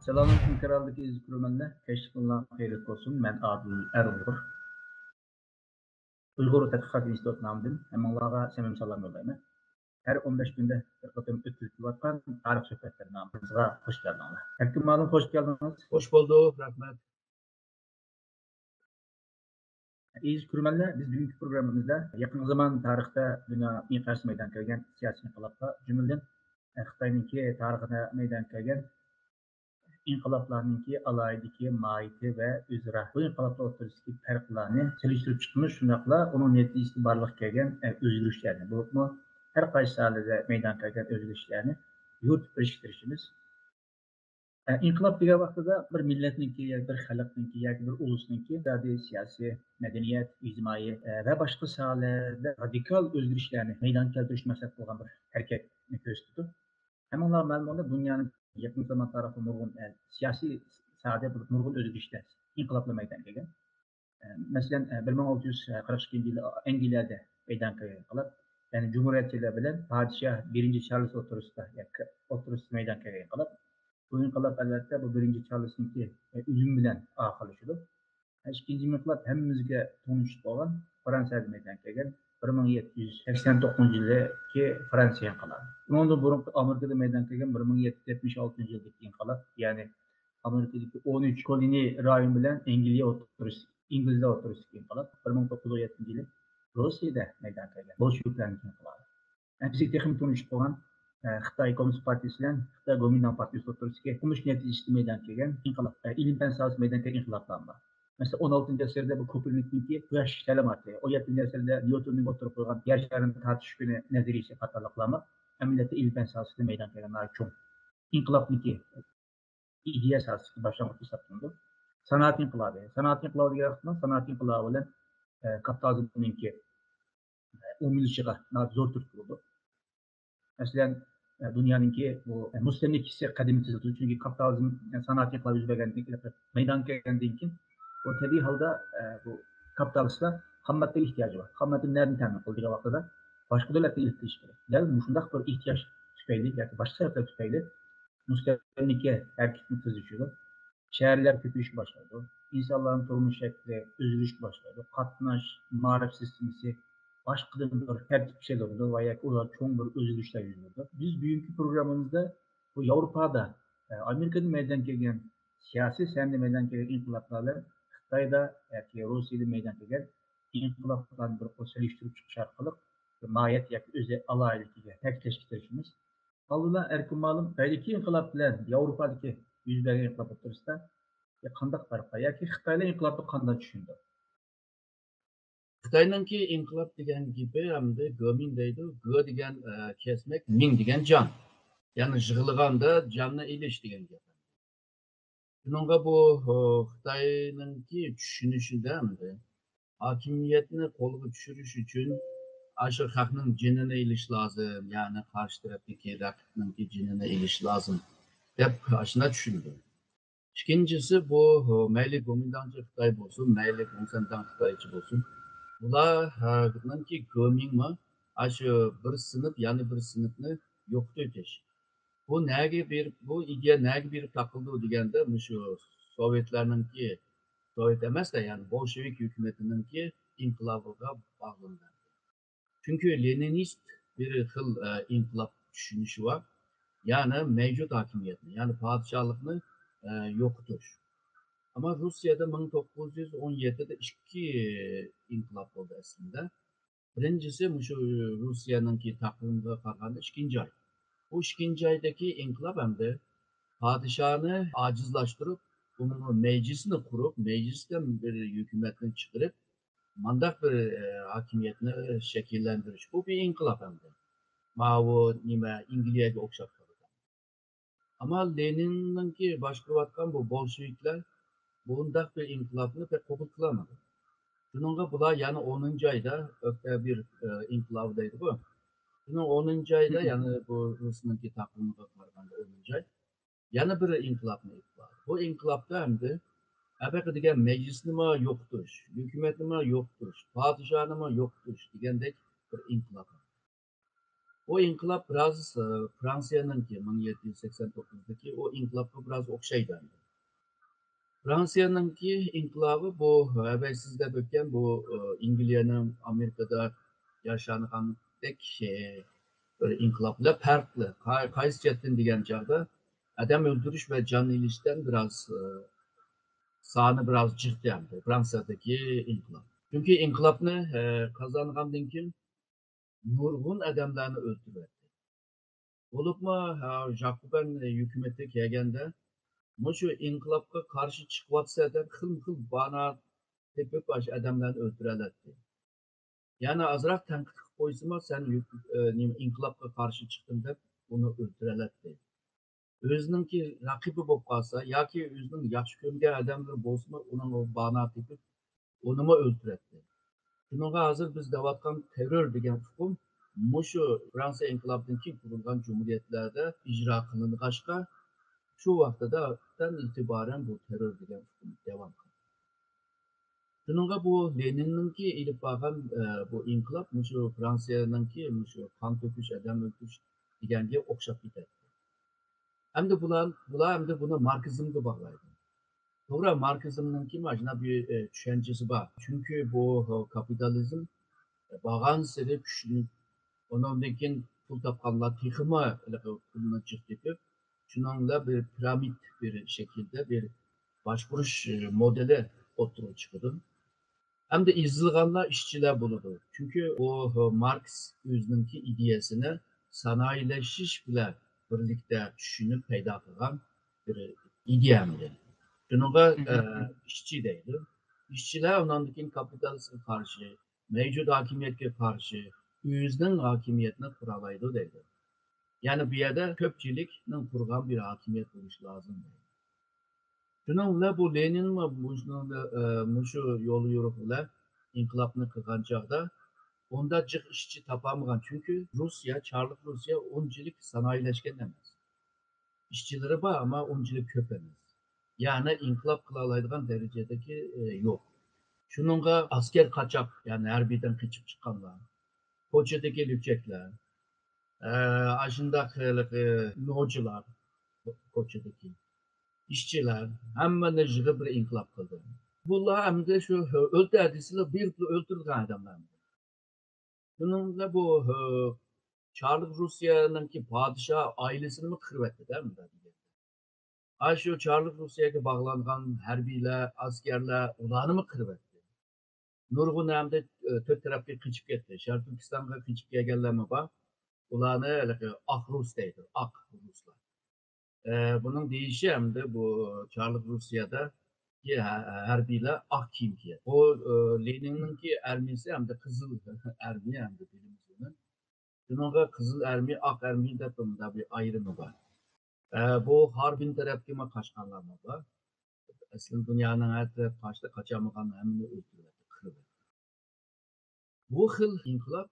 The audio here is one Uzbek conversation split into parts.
Selamünaleyküm krallık izgürmenler. Keşfullah hayırlı olsun. Ben Adil Erulgur. Uygur Tadqiqat İnstitutundan hemenlarga samim salam yollayman. Her 15 günde bir kıtım ötürtüvatkan tarih söhbetleri namımızga hoş geldiniz. Herküm malum hoş geldiniz. Hoş bulduk, rahmet. İzgürmenler biz bugünkü programımızda yakın zaman tarihte dünya miqyası meydana kelgen siyasi inqilabga cümleden Xitoyninki tarixine meydana kelgen inqilablarninki alaydaki mahiyeti ve üzere bu inqilablar ortasındaki farklarını seliştirip çıkmış şundakla onun neticesi barlık kelgen özgürlüklerini bu her qaysi sohada meydana kelgen özgürlüklerini yurt birleştirişimiz. İnqilab degan vaqtida bir millatniki yoki bir xalqniki yoki bir ulusniki iqtisodiy, siyosiy, madaniyat, ijtimoiy va boshqa sohalarda radikal o'zgarishlarni meydonga keltirish maqsad qilgan bir harakatni ko'rsatdi. Hemen ma'lumotda dunyoning yaqin zaman tarafı nurg'un siyosiy sohada bir nurg'un o'zgarishlar, inqiloblar meydonga kelgan. Masalan, 1642 yili Angliyada meydonga kelgan inqilob, ya'ni Cumhuriyetçiler bilan podshoh 1. Charles o'rtasida meydonga kelgan inqilob. Bu inqilab albatta bu 1. Charles'ninki ölüm bilan oxirlashdi. İkinci inqilab hammamizga tanish bo'lgan Fransiyada meydonga kelgan 1789 yildagi Fransiya inqilobi. Bundan burun Amerikada meydonga kelgan 1776 yildagi inqilob, ya'ni Amerikadagi 13 koloni rayon bilan İngilizlar o'rtasidagi inqilob 1917 yili Rossiyada meydonga kelgan Bolsheviklarning inqilobi. Bizga texnik tanish bo'lgan Xitoy Kommunist Partiyasi bilan Xitoy Gomindan Partiyasi o'rtasidagi turmush neticasida meydonga kelgan inqilob, ilm-fan sohasida meydonga kelgan inqiloblar bor. Mesela 16. asırda bu Kopernik'inki quyosh ta'limoti, 17. asırda Newton'ning o'tirib qo'ygan yer sharini tortish kuni nazariyasi qatorliqlar amaliyotda ilm-fan sohasida meydonga kelgan cho'ng inqilobniki ideya sohasiga boshlang'ich hisoblanadi. Sanoat inqilobi degan vaqtda sanoat inqilobi bilan kapitalizmninki umilishiga zo'r turtki bo'ldi. Masalan, dunyoninki bu mustamlikasi qadimiy tuzildi. Chunki kapitalizm sanoat inqilobi yuz bergandan keyin meydonga kelgandan keyin bu tabiiy holda bu kapitalistlar qimmatga ehtiyoji bor. Qimmatni nereden temin qildi degan vaqtida boshqa davlatga ilib kelish kerak. Dal shunday bir ehtiyoj tufayli yoki boshqa sabablar tufayli mustamlika harakatini tezlashdi. Shaharlar ko'payishga boshladi. İnsanların turmush shakli o'zgarishga boshladi. Qatnash, ma'rif sistemasi başkadan bir tertip şeyler oldu veya ular çoğun bir özgürlükler yüzündü. Biz bugünkü programımızda bu Avrupa'da, Amerika'da meydana kelgan siyasi sahne meydana kelgan inqiloblarla Xitoyda yoki Rossiyada meydana kelgan inqiloblarni bir selishtirib chiqish orqali mohiyat yoki o'zi aloyidligiga ta'kidlashga tirishamiz. Alloh erkin ma'lum Xitoydagi inqilob bilan Yevropadagi yuz bergan inqilob o'rtasida qanday farq bor yoki Xitoyda inqilobni qanday tushundi? Xitoyninki inqilob degan gibi hamda gomin deydi. Go degan kesmek, ming degan jon. Ya'ni yig'ilganda jonni ilish degan gap. Bunga bu Xitoyninki tushunishida hamda hokimiyatni qo'lga tushirish uchun shu xalqning jinini ilish lozim, ya'ni qarshi tarafdagi raqibninki jinini ilish lozim deb shunday tushundi. İkincisi bu mayli gomindanchi Xitoy bo'lsin, mayli komintang Xitoychi bo'lsin. Bularninki gominmi shu bir sinf yana bir sinfni yo'qotib o'tish. Bu ideya nega berib taqildi deganda shu Sovetlarninki Sovet emasda ya'ni Bolshevik hukumatininki inqilobiga bog'langan. Çünkü Leninist bir xil inqilob tushunishi var. Yani mevcut hakimiyetni, yani padişahlıkni yo'qotish. Ama Rusya'da 1917'de iki inqilab oldu aslında. Birincisi şu Rusya'nınki takvimine qaraganda ikinci ay. Bu ikinci aydaki inqilab hem de padişahını acizlaştırıp bunun meclisini kurup meclisten bir hükümetini çıkarıp mandak bir hakimiyetini şekillendiriş. Bu bir inqilab hem de. Mao nime İngilizce'ye okşap kaldı. Ama Lenin'inki başlayıvatkan bu Bolşevikler bundak bir inqilabını pek kabul kılamadı. Bununla bular yani 10. ayda öte bir inqilabdaydı bu. Bunun 10. ayda yani bu Rus'unki takvimine qaraganda 10. ay. Yana bir inqilabni iqtilar. Bu inqilabda hem de Əbəqə degan meclisni mi yo'qotish, hukumatni mi yo'qotish, padişahni mi yo'qotish degandek bir inqilob. O inkılap biraz Fransa'nınki 1789'daki o inkılapla biraz okşaydı. Fransa'nınki inkılabı bu evvelsizde böken bu İngiltere'nin Amerika'da yaşanan tek böyle inkılapla farklı. Kayıs Çetin diyen çağda adam öldürüş ve canlı ilişkiden biraz sahanı biraz çıktı yani Fransa'daki inkılap. Çünkü inkılapını kazanğandan kim nurgun adamlarını öldürüyor. Olup mu Jacoben hükümeti kelgende şu inkılapka karşı çıkvatsa da kıl bana tepip baş adamlarını öldürerlerdi. Yani azrak tenkit koysama sen inkılapka karşı çıktın deb onu öldürerlerdi. Özününki rakibi bolup kalsa yoki özünün yaxshi ko'rgan odamlar bo'lsa uning o bana tepib unimi o'ldiradi. Shunga hozir biz deyotgan terror degan hukm mushu Fransa inqilobidan keyin qurilgan jumhuriyatlarda ijro qiling'achqa shu vaqtdan e'tiboran bu terror degan hukm davom qildi. Shunga bu Leninninki ilib borgan bu inqilob mushu Fransiyaninki mushu qon to'kish, odam o'ldirish deganga o'xshab ketadi. Hem de bular hem de bunu Marksizmga bağlaydı. To'g'ri, Marksizmninki mana bir tushunchasi bor. Chunki bu kapitalizm borgan-sari kuchli, undan keyin pul topganlar texmi pulni jiqitib, shuningla bir piramid bir shaklda bir boshqarish modeli o'tirib chiqdi. Hem de izilganlar işçiler bo'ladi. Chunki o Marks o'zininki ideyasini sanayilashish bilan birlikda tushunib paydo qilgan bir ideyamdi. Shunga ishchi deydi. İşçiler ondan keyin kapitalizmga qarshi, mavjud hokimiyatga qarshi o'zining hokimiyatini quralaydi deydi. Yani bu yerda ko'pchilikning qurgan bir hokimiyat bo'lishi lozim. Shuningla bu Lenin mushu yo'l yo'riqlar inqilobni qilgan chog'da onda jiq ishchi topolmagan. Chunki Rusya, Çarlık Rusya unchalik sanoyiylashgan emas. İşçileri bor ama unchalik ko'p emas. Yani inqilob qila oladigan darajadagi yo'q. Shuningga asker qochoq, ya'ni harbiydan qochib chiqqanlar, ko'chadagi lücheklar, ashundaq no'chilar ko'chadagi işçiler hemmeni yığıp bir inkılap kıldı. Bunlar hem de şu öldürdüysüyle bir öldürülen adamlar. Bununla bu Çarlık Rusya'nın ki padişah ailesini mi kırvetti değil mi? Şu Çarlık Rusya'ya bağlanan herbiler, askerler, ulanı mı kırvetti? Nurgun hem de tört tarafı kıçıp gitti. Şarkı Türkistan'a kıçıp gelgenler mi var? Ulanı Ak Rus deydi, Ak Ruslar. Bunun deyişi hem de bu Çarlık Rusya'da ki harbiyler ak kiyim giyer. O Lenin'ninki ermisi hem de Kızıl Ermi hem de bilimizin. Bununla Kızıl Ermi, Ak Ermi de bunda bir ayrımı var. Bu harbin tarafıma kaçkanlarına var. Aslında dünyanın her tarafı kaçta kaçamayan hemini öldürüyor, kırılıyor. Bu hıl inkılap,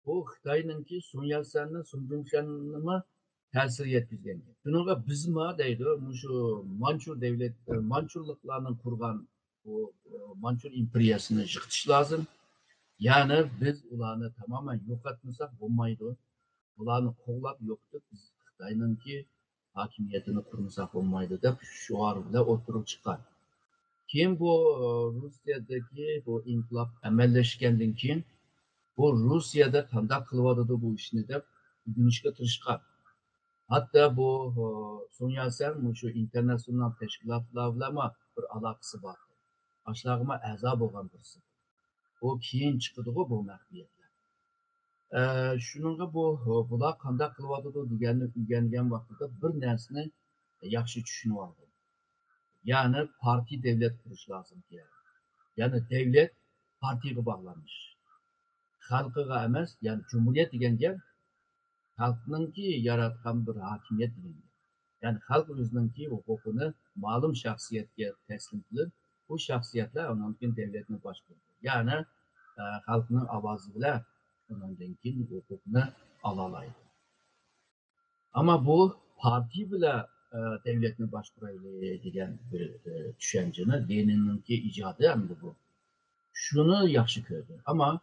bu Xitay'ınki Sun Yat-sen'le Sun Yat-sen'e ta'sir yetkazgan. Shunga bizma deydi, şu Manchur devlet, Manchurliklarning qurgan bu Manchur imperiyasini yiqitish lazım. Yani biz ularni tamamen yo'q etmasak bo'lmaydi. Ularni qo'llab yo'qitib biz Xitoyninki hokimiyatini qurmasak bo'lmaydi deb shuar bilan o'tirib chiqqan. Keyin bu Rusyadagi bu inqilob amallashgandan keyin bu Rusyada qanday qilyotdi bu ishni deb o'rganishga tirishgan. Hatta bu Sun Yat-sen şu internasyonel teşkilatlarla bir alakası var. Aşağıma a'zo bo'lgan birisi. O keyin chiqdi bu mahbiyatlar. Shuningga bular qanday qilyotdi deganni o'rgangan vaqtida bir narsani yaxshi tushunib oldi. Yani parti devlet qurish lozim kerak. Yani devlet partiyaga bog'lanmiş. Xalqiga emas, yani cumhuriyet degan gap xalqninki yaratgan bir hokimiyat degan. Yani xalq o'zininki huquqini ma'lum shaxsiyatga taslim qilib, bu shaxsiyatlar undan keyin devletni boshqaradi. Yani xalqning ovozi bilan undan keyin huquqni ola oladi. Ama bu parti bilan devletni boshqaraylik degan bir tushunchani Leninninki ijodi hamda bu. Shuni yaxshi ko'rdi. Ama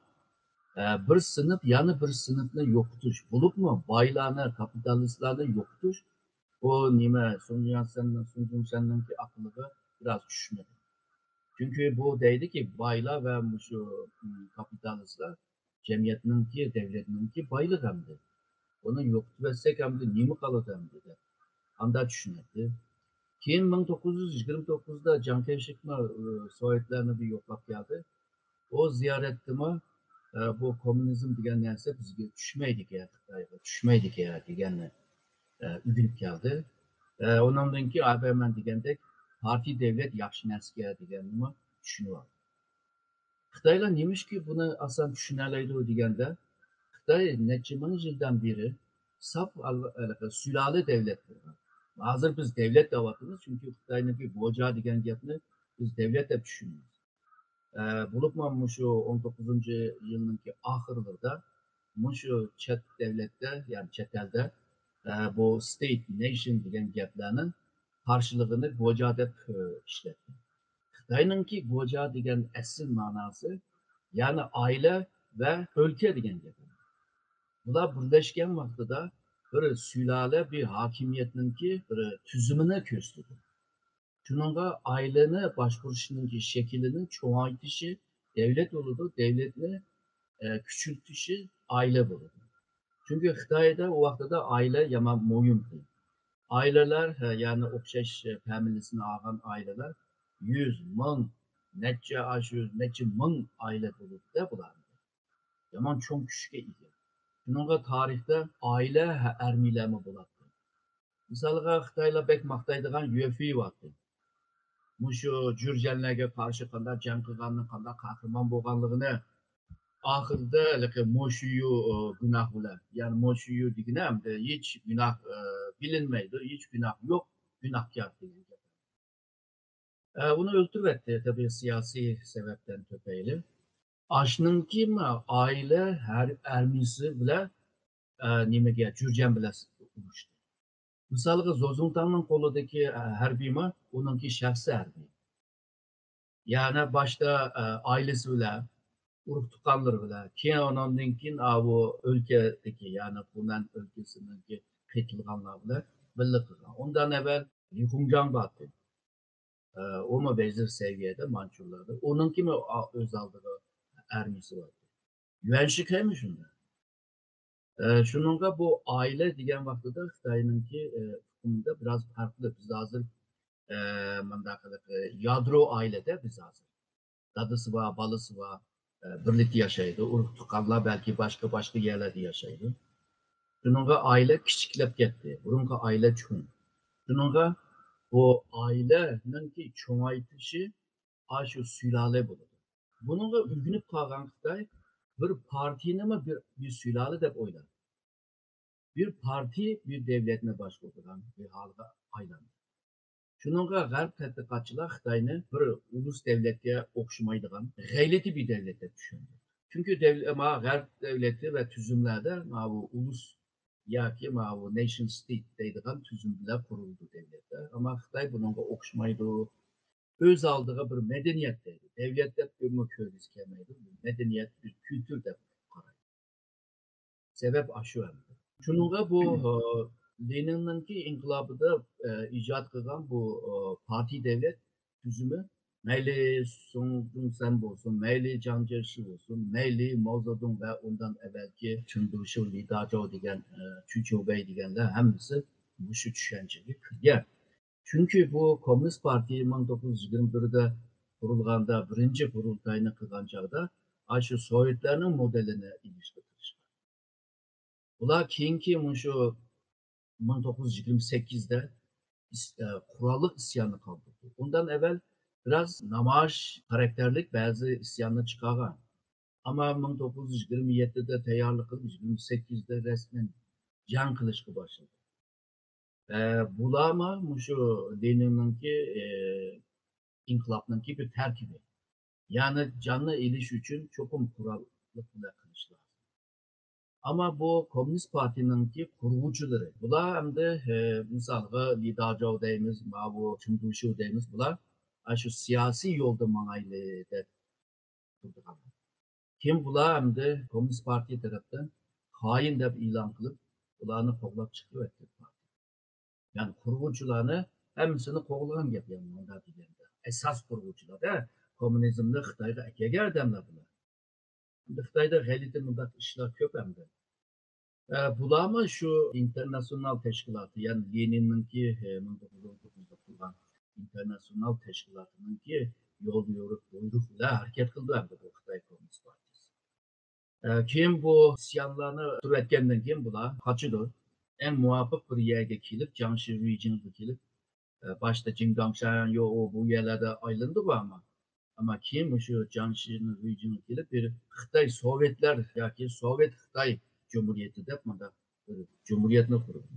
Bir sınıf yani bir sınıfni yo'qotish bo'libmi boylarni kapitalistlarni yo'qotish o nima Sunjunsanninki aqliga biraz tushmadi. Çünkü bu deydiki boylar ve şu kapitalistlar cemiyetninki devletninki boylik hamdi. Onu yo'qotib hamdi nima qoladi hamdi deb anda tushunadi. Keyin 1929'da Can Kevşikma Sovyetlarni bir yo'qlab keldi. O ziyoratdimi bu komünizm degan narsa bizga tushmaydi kerak, Xitoyga tushmaydi kerak deganni bilib keldi. Ondan keyin ABM degandek partiya davlat yaxshi narsa kerak deganni tushunib oldi. Xitoylar nemishki buni asan tushunalaydi deganda Xitoy necha ming yildan beri saf suloli davlat bo'lgan. Hozir biz davlat deyapmiz chunki Xitoyniki boja degan gapni biz davlat deb tushunamiz. Bulupman şu 19. yılınki ahırlarda şu chat devlette yani chat elde bu state nation degan gaplarning karşılığını boja deb işletti. Xitoyningki boja degan asl ma'nosi yani aile ve ülke degan gap. Bular birlashgan vaqtida bir sulala bir hakimiyetninki bir tuzumini ko'rsatdi. Şununla aileni başvuruşunun şeklini çoğaltışı devlet oludu, devletini küçültüşü aile buludu. Çünkü Xitayda o vaktada aile yaman moyumdu. Aileler yani okşaş familisini ağan aileler 100 bin, netçe aşıyor, netçe bin aile buludu da bular. Yaman çok küçük idi. Şununla tarihte aile ermilemi buladı. Misalga Xitayla bek maqtaydigan UFC vardı. Muşu Cürjenlerge karşı qanday jang qilganini, qanday qahramon bo'lganligini oxirida Moshuyu gunoh bilan, ya'ni Moshuyu degani hamda hech gunoh bilinmaydi, hech gunoh yo'q, gunohkor degan gap. Uni o'ltiribdi tabii siyosiy sebepten tufayli. Ashninki aile her ermisi bilan nimaga Jurjen bilan urushdi. Misalga Zozuntanning qo'lidagi harbiymi, uningki shaxsi harbiy. Yani başta ailesi bilan, urug' tuqqanlari bilan, keyin ondan keyin bu o'lkadagi, ya'ni Xunan o'lkasidagi qaytilganlar bilan birga qilgan. Undan evvel Li Hongjiang bordi. O'mi vezir seviyede Manchurlarda. Onunki mi o'z oldiga armiyasi bor. Yuan Shikai shunda. Shuningga bu aile degan vaqtida Xitoyninki hukmida biraz farklı. Biz hozir yadro ailede biz hozir. Dadısı var, balısı var, birlikte yaşaydı. Urug' tuqqanlar belki başka yerlerde yaşaydı. Şununla aile kichiklab ketdi. Burungi aile cho'ng. Şununla bu aileninki cho'ngaytishi shu sulole bo'ladi. Bununla o'rganib qolgan Xitoy bir partiyani bir sulole deb o'yladi. Bir parti bir devletni boshqargan bir holga aylandi. Şununla G'arb tadqiqotchilar Xitoyni bir ulus devletga o'xshamaydigan g'ayrati bir devlet deb tushundi. Çünkü G'arb devleti ve tüzümlerde bu ulus yoki bu nation state deydigan tüzüm bilan qurildi devletler. Ama Xitoy bununla o'xshamaydi. Öz aldığı bir medeniyet deydi. Devlet deb ko'rgisi kelmaydi. Medeniyet, bir kültür deb qaraydi. Sebep aşı endi. Şununla bu Lenin'inki inkılabıda icat kılan bu parti devlet tüzümü meyli Sun Yat-sen olsun, meyli Chiang Kai-shek olsun, meyli Mao Zedong ve ondan evvelki Chen Duoxiu, Li Dazhou degan, Chu Qiubei deganlar hammasi shu tushunchaga kirgan. Çünkü bu Komünist Parti 1921'de kurulganda birinci kurultayını kılgan çağda şu Sovyetlerinin modelini iliştirmişler. Ular keyinki şu 1928'de kurallık isyanı kaldırdı. Ondan evvel biraz namaş karakterlik bazı isyanlar çıkargan. Ama 1927'de tayyorlik qilib 28'de resmen jang qilishga başladı. Bular şu Lenin'inki inkılapninki bir terkibi. Yani canlı iliş için çokum kurallık bilan qilish lazım. Ama bu Komünist Parti'ninki kurgucuları. Bular hem de misalga Li Dazhou deymiz, bu Chen Duoxiu deymiz. Bular şu siyasi yolda manaylı deb turdilar. Kim bular hem de Komünist Parti tarafından hain deb ilan kılıp bularını koglap çıkıyor etti parti. Yani kurgucularını hemsini koglagan gap yani onda degende. Esas kurgucular da komünizmni Xitoyga akaga adamlar bular. Xitoyda g'alati mundaq ishlar ko'p hamda. Bularmi shu internasional tashkiloti, ya'ni Leninninki 1919da qurgan internasional tashkilotininki yo'l yo'riq buyruq bilan harakat qildi hamda bu Xitoy Kommunist Partiyasi. Keyin bu isyanlarni tugatgandan keyin bular qochidi. En muvafiq bir yerga kelib, Jiangxi regionga kelib, başta Jingdangshan yo o bu yerlerde aylandi bu ama keyin shu Jiangxi regionga kelib bir Xitoy Sovetlar yoki Sovet Xitoy Cumhuriyeti deb bunda Cumhuriyetni qurdi.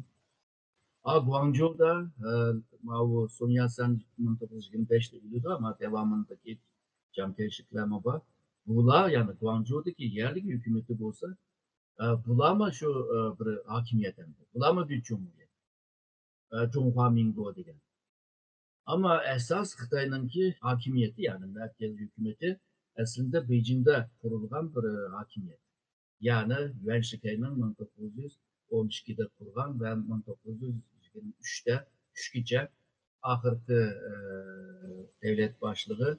Guangzhou'da bu Sun Yat-sen 1925'te öldü ama devamındaki cemkerşiklerime bak. Bular yani Guangzhou'daki yerli hükümeti olsa bular mı şu bir hakimiyet hem de. Bular mı bir cumhuriyet? Cumhuriyet Minguo degan. Ama esas Xitoyninki hakimiyeti yani merkez hükümeti aslında Beijing'de kurulgan bir hakimiyet. Yani Yuan Shikai'nin 1912'de kurgan ve 1923'te üçkice ahırkı devlet başlığı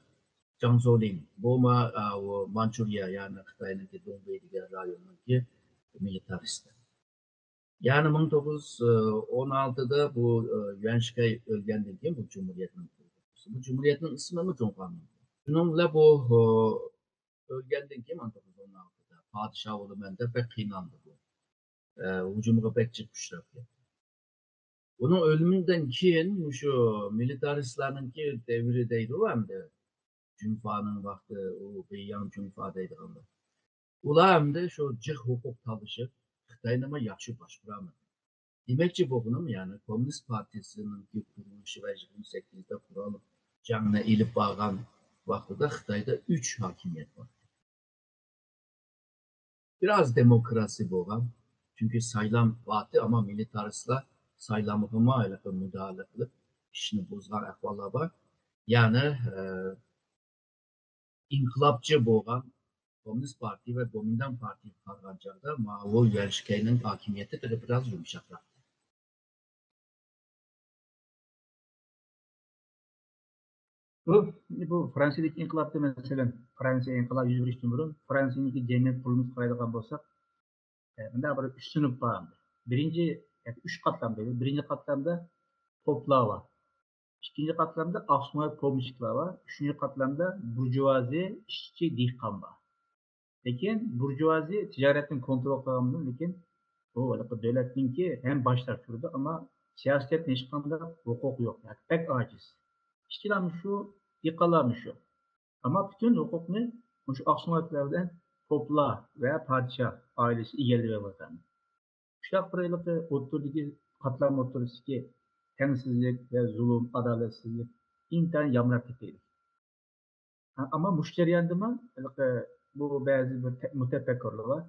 Zhang Zolin. Bu o Mançurya yani Xitoyninki Dongbei degan rayonnunki militarist. Yani 1916'da bu Yuan Shikai ölgenden keyin bu Cumhuriyet'in kurulması. Bu Cumhuriyet'in ismi mi Cumhuriyet? Bununla bu ölgenden keyin 1916'da padişah olumanda pek kıynandı bu. Hücumga pek çıkmışlar. Bunun ölümünden keyin şu militaristlarınki devri deydi o hem de Cunfa'nın vakti o Beiyang Cunfa deydi onda. Ular hem de şu cık hukuk çalışıp Xitoyni yaxshi boshqaradi. Demakchi bo'g'inim yani Komünist Partisining kurilishi va 28'de qurolib jangni ilib borgan vaqtida Xitoyda 3 hakimiyet var. Biraz demokrasi bo'lgan. Çünkü saylam vardı ama militaristlar saylamıma müdahale qilib ishni bozgan ahvollar bor. Yani inqilobchi bo'lgan Komünist Parti ve Kuomintang Parti qurgan chog'da Mao Yuan Shikai'ning hakimiyeti biraz yumshoqroq. Bu Fransa'daki inkılapta mesela Fransa inkılap 100 yıldan burun Fransa'daki cemiyet kurulmuş qaraydigan bolsak, bunda bir 3 sınıf var. Birinci 3 katlamda. Birinci katlamda poplar var. İkinci katlamda Aksumoy pomishchilar var. Üçüncü katlamda burjuvazi, işçi, dehqon var. Lekin burjuvazi tijoratni kontrol qilgandan lekin bu davlatninki ham boshlar turdi, ammo siyosatni hech qanday huquqi yo'q. Yani pek aciz. İşçilermiş şu, dehqonlarmış şu. Ama bütün hukukni şu Aksumoylardan poplar veya padişah ailesi egallab olgan. Shunaqa bir o'rtadagi qatlam o'rtasidagi tengsizlik ve zulüm, adaletsizlik intayin yamrab ketdi. Ama mush jarayonda bu ba'zi bir mutafakkirlar var.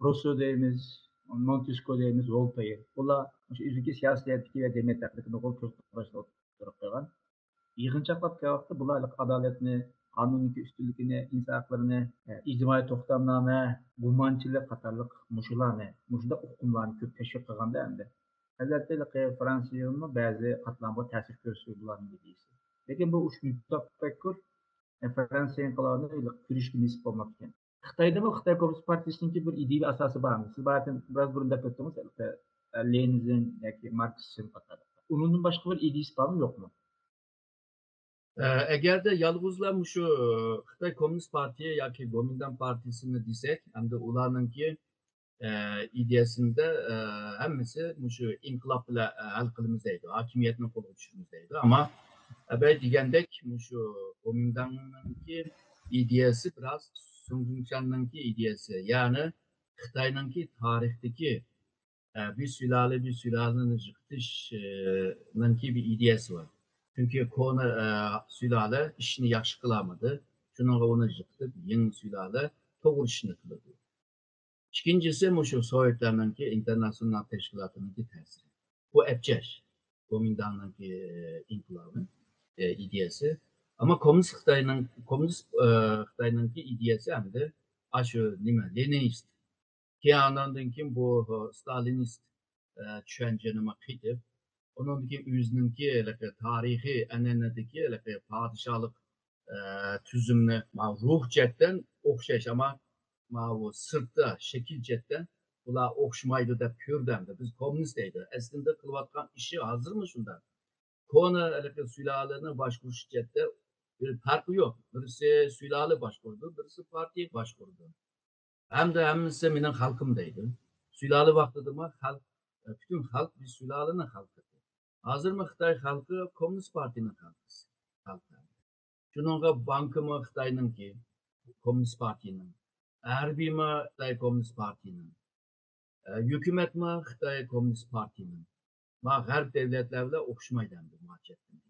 Rousseau deymiz, Montesquieu deymiz, Voltaire. Ular o'sha o'ziki siyosatdagi va jamiyat haqidagi qo'l ko'rsatib qo'ygan. Yig'inchoqlab kelmoqda bular adolatni, qonunning ustunligini, inson haqlarini, ijtimoiy to'xtamnoma, gumonchilik qatorliq mushularni, mushunda hukmlarni ko'p tashviq qilganda endi albatta Fransiyani ba'zi qatlamga ta'sir ko'rsatdi bularning ideyasi. Lekin bu uch tafakkur Fransiya inqilobini kurishga nisb bo'lmoq ekan. Xitoydami Xitoy Kommunist Partiyasiningki bir ideyaviy asosi bormi? Siz zaten biraz burun deb o'tdingiz, Leninizm yoki Marksizm qatorliq. Undan boshqa bir ideyasi bormi, yo'qmi? Eğer de yalnızlar şu Xitoy Komünist Partiye yoki Kuomintang Partisi'ni desek, hem de ularınki ideyasında hemmisi şu inkılap ile hal kılımızdaydı, hakimiyetini kolu düşürümüzdeydi. Ama degandek şu Kuomintang'ınki ideyası biraz Sun Yat-sen'ninki ideyası. Yani Xitoy'ninki tarihteki bir sülalenin yıkılışınınki bir ideyası var. Çünkü konu sülale işini yaxshi qilamadı. Şununla onu yıktı. Yeni sülale doğru işini kıldı. İkincisi şu Sovyetler'inki internasyonel teşkilatınınki tesiri. Bu epçeş. Kuomintang'ınki inkılabın ideyası. Ama Komünist Xitoy'ninki ideyası hem de aşı nime Leninist. Ki andan kim bu Stalinist düşünceni makitip onundaki özününki tarihi enenedeki padişahlık tüzümünü ruh cetten okşayış ama bu sırtta şekil cetten bula okşamaydı da pürdemdi. Biz komünist deydi. Aslında kılvatkan işi hazır mı şundan? Konu sülalene başvuruş cette bir farkı yok. Birisi sülale başvurdu, birisi partiye başvurdu. Hem de hemisi benim halkımdaydı. Sülale vaktidime halk, bütün halk bir sülalenin halkı. Hazır mı Xitay halkı Komünist Parti'nin halkı. Şununla bankı mı Xitay'nın ki Komünist Parti'nin, harbi mi Xitay Komünist Parti'nin, hükümet mi Xitay Komünist Parti'nin. Ma garip devletlerle okşamaydı bu mahçetten.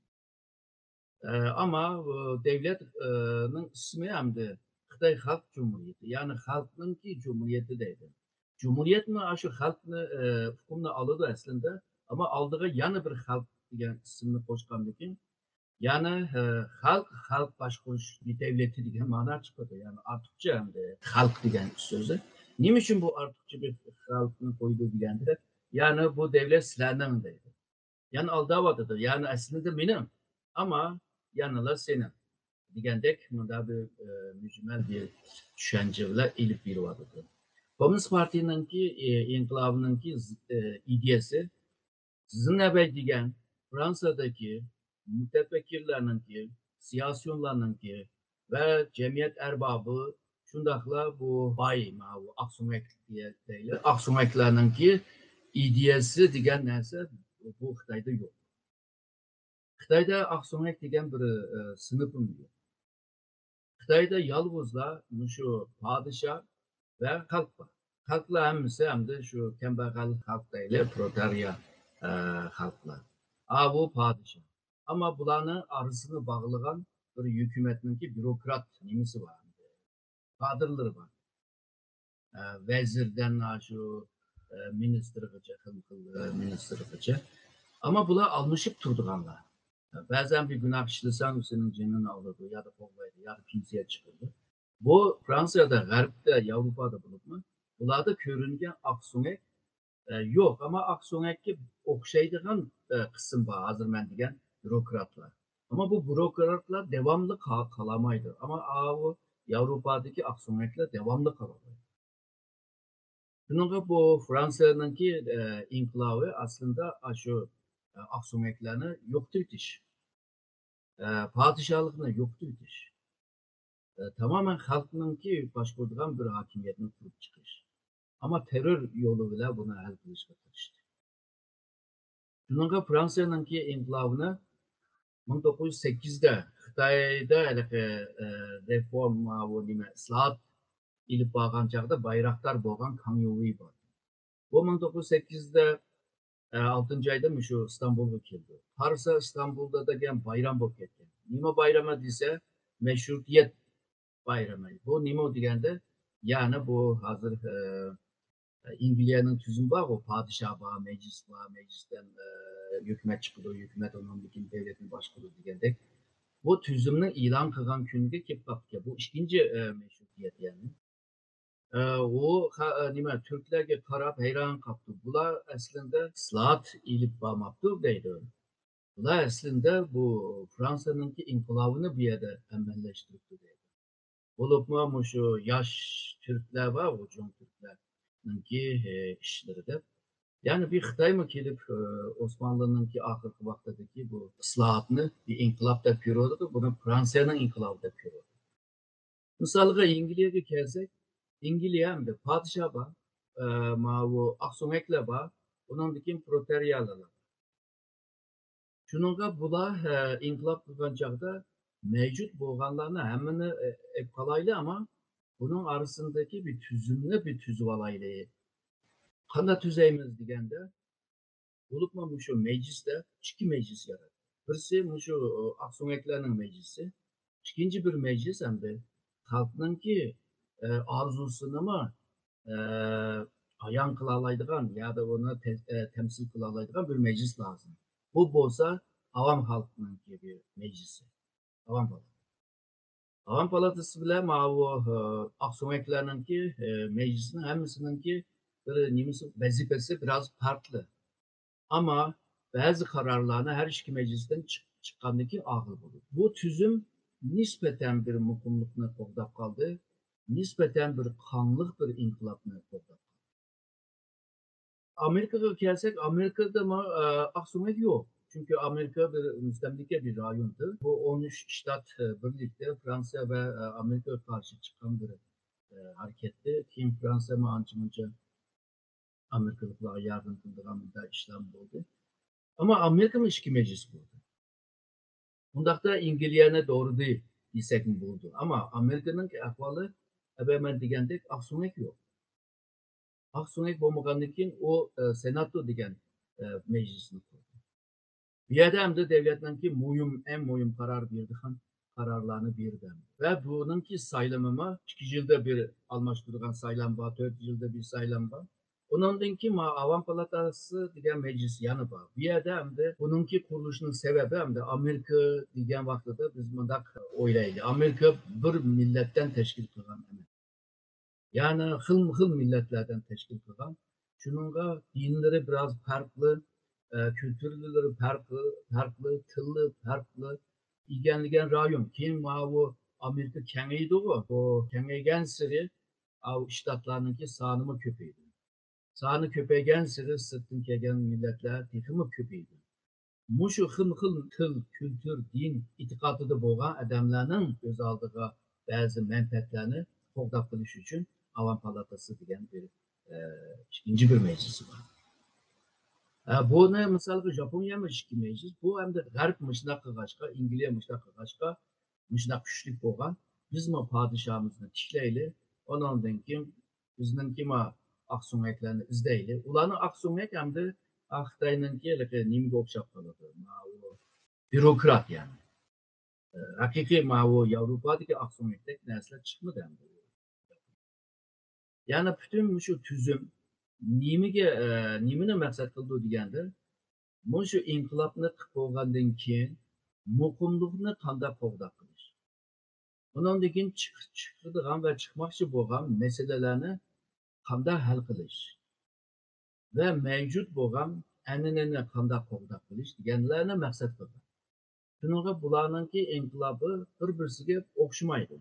Ama devletin ismi hem de Xitay Halk Cumhuriyeti. Yani halkın ki cumhuriyeti deydi. Cumhuriyet mi aşı halkını hukumunu alırdı aslında ama aldığı yanı bir halk diyen isimini koşkan için yani halk başkuruş bir devleti diyen mana çıkıyordu. Yani artıkça hem de halk diyen sözü. Niçin bu artıkça bir halkın koyduğu diyendir? Yani bu devlet silahından deydi. Yani aldavadıdır. Yani aslında benim ama yanıla senin. Digendek bunda bir mücmel bir düşünceyle ilip bir vardır. Komünist Parti'nin ki inkılabının ki ideyası sizin evvel digen Fransa'daki mütefekkirlerinin ki siyasiyonlarının ki ve cemiyet erbabı şundakla bu bay bu Aksumek diye değil. Aksumeklerinin ki ideyası digen neyse bu Xitay'da yok. Xitayda Aksumek diyen bir sınıfım yok. Xitayda yalnızla şu padişah ve halk var. Halkla hem de şu kembegal halk değil, proletarya halklar. Bu padişah. Ama bulanın arasını bağlayan bir hükümetinki bürokrat nimisi var. Kadırları var. Vezirden şu ministergıca, ministergıca. Ama bula almışıp turduganlar. Bazen bir günah işlesen senin canını alırdı ya da kovlaydı ya da kimseye çıkırdı. Bu Fransa'da, Garip'te, Avrupa'da bulunma. Bunlarda körüngen aksunek yok ama aksonekki okşaydıgan kısım var hazır men degen bürokratlar. Ama bu bürokratlar devamlı kalamaydı. Ama bu Avrupa'daki aksonekler devamlı kalamaydı. Bununla bu Fransa'nınki inkılabı aslında şu aksoneklerini yoktu itiş. Padişahlıkını yoktu itiş. Tamamen halkınınki başvurduğun bir hakimiyetini kurup çıkış. Ama terör yoluyla buna el kılışma çalıştı. Bununla Fransa'nınki inkılabını 1908'de Xitay'da reform ıslahat ilip bağlan çağda bayraktar boğan Kang You'yu var. Bu 1908'de 6. ayda şu İstanbul'a geldi. Harsa İstanbul'da da gen bayram bok etken. Nima bayrama dese meşrutiyet bayramı. Bu nima degende yani bu hazır İngilizce'nin tüzüm var o padişah var, meclis var, meclisten hükümet çıkıyor, hükümet onun bütün devletin başkuruyor degende. Bu tüzümünü ilan kılgan günde kepkap ki bu ikinci meşrutiyet yani. O nima Türklerge karab hayran kaptı. Bular aslında ıslahat ilip bağmaktır deydi. Bular aslında bu Fransa'nınki inkılabını bir yerde emelleştirdi deydi. Olup mu şu yaş Türkler var, o Jong Türkler'ninki işleri de. Yani bir Xitay mı gelip Osmanlı'nınki ahırkı vaktadaki bu ıslahatını bir inkılap da yapıyordu. Bunu Fransa'nın inkılabı da yapıyordu. Misalga İngilizce gelsek, İngiliz hem de padişah var, bu aksomekle var, onun dikin proteryalar. Şununla bula inkılap kılgan çağda mevcut boğanlarına hemini kalaylı ama bunun arasındaki bir tüzümlü bir tüzü alaylı. Kanda tüzeyimiz digende bulup mu şu mecliste iki meclis yarattı. Birisi şu aksomeklerinin meclisi, ikinci bir meclis hem de halkının ki arzusunu mu ayan kılalaydıgan ya da onu temsil kılalaydıgan bir meclis lazım. Bu bolsa avam halkının bir meclisi. Avam halkı. Avam palatası bilen bu Aksoyaklarınki meclisin hemisininki bir nimisi vazifesi biraz farklı. Ama bazı kararlarını her iki meclisten çıkandaki ağır bulur. Bu tüzüm nispeten bir mutlulukla koğdap kaldı. Nispeten bir kanlık bir inkılapla koğdap. Amerika'ya gelsek Amerika'da mı Aksumet yok. Çünkü Amerika bir müstemlike bir rayondu. Bu 13 ştat birlikte Fransa ve Amerika'ya karşı çıkan bir hareketti. Kim Fransa mı ancımınca Amerikalılar yardım kıldıran bir işlem oldu. Ama Amerika mı işki meclis buldu. Bundakta İngilizce doğru değil desek mi buldu. Ama Amerika'nın ahvalı hemen digendek Aksumet yok. Aksumet bo'lmagandan o senato degan meclisini kurdu. Bir yerde hem de devletninki en muhim karar berdi ham kararlarını berdi. Ve bununki saylamama 2 yılda bir almashtırgan saylam var, 4 yılda bir saylam var. Onundanki Avam Palatası degan meclis yanı var. Bir yerde hem de bununki kuruluşunun sebebi hem de Amerika degan vaqtida biz mundaq o'ylaylik. Amerika bir milletten teşkil kılgan. Yani hıl milletlerden teşkil kılgan. Şununla dinleri biraz farklı, kültürleri farklı, tıllı farklı, ilgenligen rayon. Kim bu Amerika kengeydi o. O kengeygen siri ştatlarınınki sağınımı köpeydi. Sağını köpeygen siri sırtın kegen milletler tekimi köpeydi. Muşu hıl tıl, kültür, din, itikatıda boğan adamlarının göz aldığı bazı menfaatlerini qo'g'dab qilish uchun Avam Palatası degan bir ikinci bir meclisi var. Buni misalga Japoniya ikki meclis, bu hem de G'arb mushtaq qilg'achqa, Angliya mushtaq qilg'achqa mushtaq kuchli bo'lgan. Bizmi podshomizni tiklayli, ondan keyin bizningki Aksumaklarni izlayli. Ularni Aksumak hamda Xitoyninki nimaga o'xshab qoladi? Bürokrat yani. Haqiqiy o Yevropadagi Aksumakdek narsalar chiqmadi hamda. Yani bütün şu tüzüm nimani maqsad qildi deganda, shu inqilobni qilib bo'lgandan keyin muqimlikni qanday qo'g'dab qilish. Bundan keyin chiqadigan va chiqmoqchi bo'lgan masalalarni qanday hal qilish va mavjud bo'lgan an'anani qanday qo'g'dab qilish deganlarni maqsad qildi. Shunga bularninki inqilobi bir-birisiga o'xshamaydi.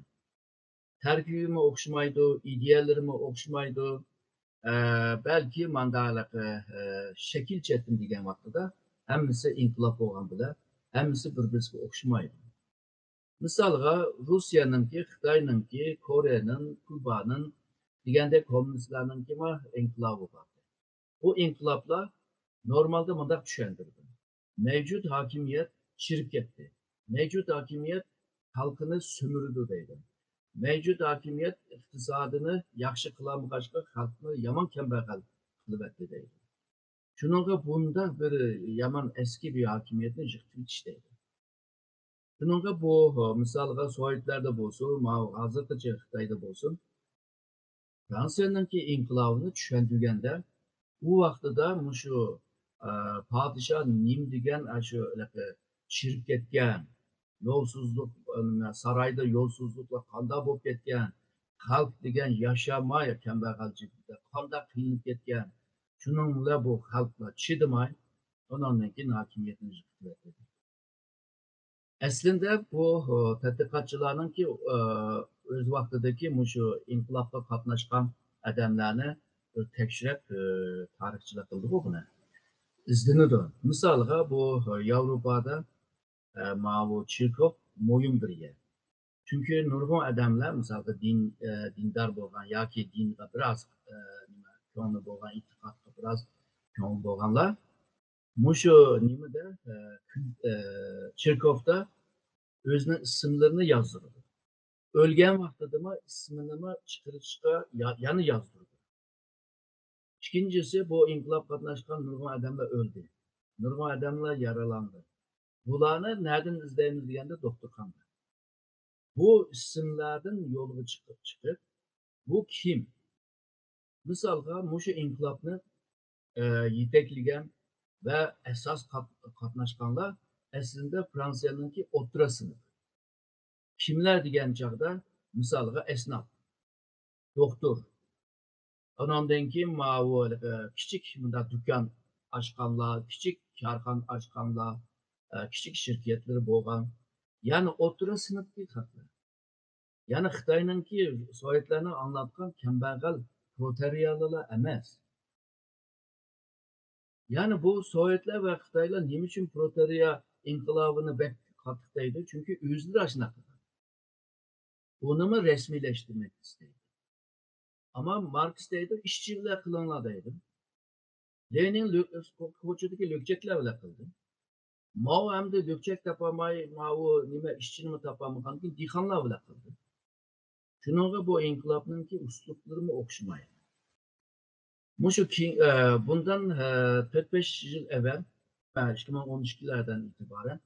Tarkibimi o'xshamaydi, ideyalarimi o'xshamaydi. Belki mandalık şekil çetin degan vaqtida hammasi inqilob bo'lgan bilan hammasi bir-biriga o'xshamaydi. Misolga Rusiyaninki, Xitoyninki, Koreyaning, Kubaning degandek kommunistlarninki inqilobi bor. Bu inqiloblar normalda bundaq tushuntirdi. Mevcut hakimiyet chirib ketdi. Mevcut hakimiyet halkını sömürdü deydi. Mevcut hakimiyet iqtisodini yaxshi qilolmag'achqa xalqni yomon kambag'al qilibdi deydi. Shunga bunda bir yomon eski bir hakimiyatni yiqitib ishlaydi. Shunga bu misolga Sovetlarda bo'lsin, hozirgacha Xitoyda bo'lsin, Fransiyaninki inqilobini tushuntirganda u vaqtida shu podsho nim degan shu chirib ketgan yolsuzluk, sarayda yolsuzlukla qanday bo'lib ketgan, xalq degan yashamay kambag'alchilikda qanday qiynalib ketgan. Shuning bilan bu xalqlar chidamay, ondan keyin hokimiyatni yiqitdi. Aslında bu tadqiqotchilarninki o'z vaqtidagi shu inqilobga qatnashgan odamlarni tekshirib tarixchilar qildi buni. İzlanadi. Misolga bu Yevropada bu cherkov muhim bir yer. Çünkü nurg'un odamlar misolga dindor bo'lgan yoki dinga biroz ko'ngli bo'lgan, e'tiqodga biroz ko'ngli bo'lganlar shu nimada cherkovda o'zining ismlarini yozdirdi. O'lgan vaqtida ismini chiqarishga yana yozdirdi. İkincisi bu inqilob qatnashgan nurg'un odamlar o'ldi. Nurg'un odamlar yaralandı. Bularni nereden izleyiniz deganda doktorxonada. Bu isimlerden yolga chiqib, bu kim? Misolga shu inqilobni yetaklagan ve esas qatnashganlar aslında Fransiyaninki o'rta sinf. Kimler degan chog'da misolga esnaf, doktor, ondan keyin bu kichik bunda do'kon ochganlar, kichik korxona ochganlar, kichik shirkatlar bo'lgan, ya'ni o'rta sinfga xatlar. Ya'ni Xitoyninki Sovetlarni anglatgan kambag'al proletariatlar emas. Yani bu Sovyetler ve Xitoylar nima uchun proletariat inqilobini bek qattiq deydi? Chunki o'zlari shunaqa qilgan. Buni rasmiyleştirmek isteydi. Ama Marx deydi, ishchilar qilinglar deydi. Lenin ko'chadagi lo'kchaklar bilan qildi. Mao hamda lo'kchak topolmay, Mao nima ishchini topolmagan keyin dehqonlar bilan qildi. Shuningga bu inqilobninki uslublari o'xshamaydi. Mushu bundan 4-5 yıl evvel 2012'lerden itibaren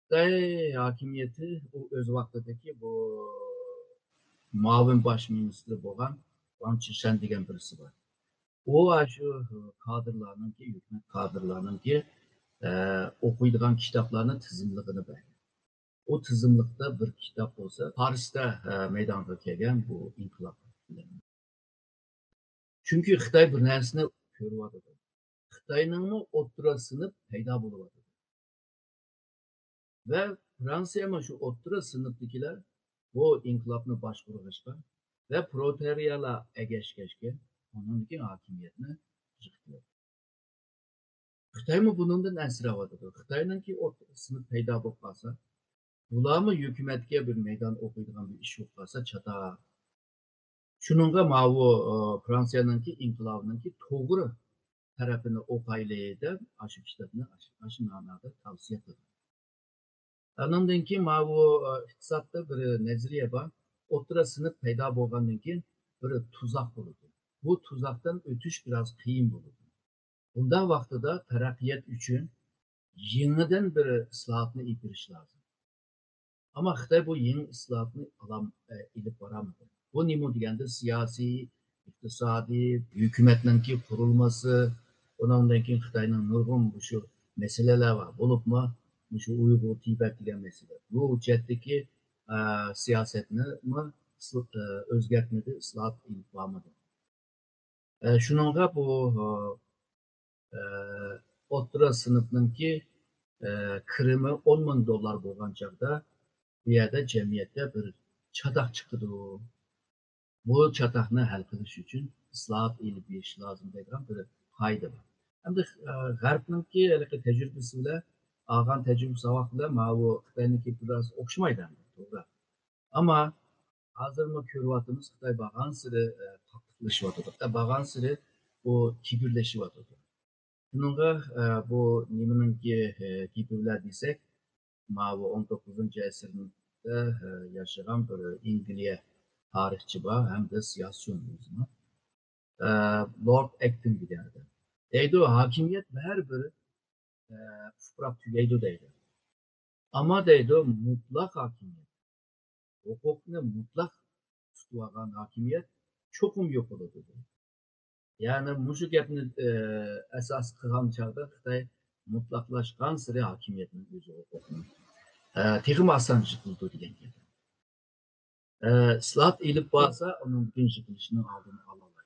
Xitoy hakimiyeti o öz vaqtidagi bu muavin bosh ministri bo'lgan Wang Qishan degan birisi bor. U shu kadrlarninki, hukumat kadrlarninki o'qiydigan kitoblarni tizimligini bergan. O tizimlikda bir kitap bo'lsa, Parisda maydonga kelgan bu inqilob. Çünkü Xitoy bir narsani ko'ryapti. Xitoyning o'rta sinf paydo bo'lyapti. Ve Fransiya shu o'rta sinfdagilar bu inqilobni boshqarishga ve proletariatlar egashgashga onunki hakimiyatni yiqitdi. Xitoy bundan ansirayapti. Xitoyningki o'rta sinf paydo bo'lib qolsa, bularmi hukumatga bir maydon o'qiydigan bir ish bo'lib qolsa chata. Şununla Fransa'nınki inqilabınınki to'g'ri tarafini o'qaylikda aşı kitobni aşı ma'noda tavsiya qildim. Ondan keyin iqtisodda bir nazariya bor. O'rta sinf paydo bo'lgandan keyin bir tuzoq bo'ladi. Bu tuzoqdan o'tish biroz qiyin bo'ladi. Bundan vaqtida taraqqiyot uchun yangidan bir islohotni ipirish lozim. Ama Xitoy bu yangi islohotni ilib boramadi. Bu nima deganda siyosiy, iqtisodiy, hukumatninki qurilmasi, ondan keyin Xitoyning nurg'un shu masalalar bor. Bo'libmi, shu Uyg'ur, Tibet degan masala. Bu hujjatdagi siyosatni o'zgartmadi, islohot ilib bormadi. Shuningga bu o'rta sinfninki kirimi $10,000 bo'lgan chog'da bu yerda jamiyatda bir chatoq chiqadi. Bu chatoqni hal qilish uchun islohot ilib berish lozim degan bir qoida bor. Hamda g'arbninki tajribasi bilan olgan tajriba savoq bilan bu Xitoyniki biroz o'xshamaydi, to'g'ri. Ammo hozirmi ko'ryapmiz, Xitoy borgan sari qattiqlashyapti. Borgan sari bu kibrlashyapti. Bunga bu nimaninki kibrlar desak, bu 19-asrda yaşayan bir İngiliz tarixchi bor hamda siyosatchi Lord Acton deganlar. Deydi hakimiyat baribir ufuqroq tugaydi deydi. Ama deydi mutlaq hakimiyat, huquqni mutlaq tutib olgan hakimiyat cho'qim yo'q bo'ladi. Yani mushu gapni asos qilgan chog'da Xitoy mutlaqlashgan sari hakimiyatning o'zi huquqni texmi oson yiqildi degan gap. Islohot ilib borsa, onun yiqilishini oldini oladi.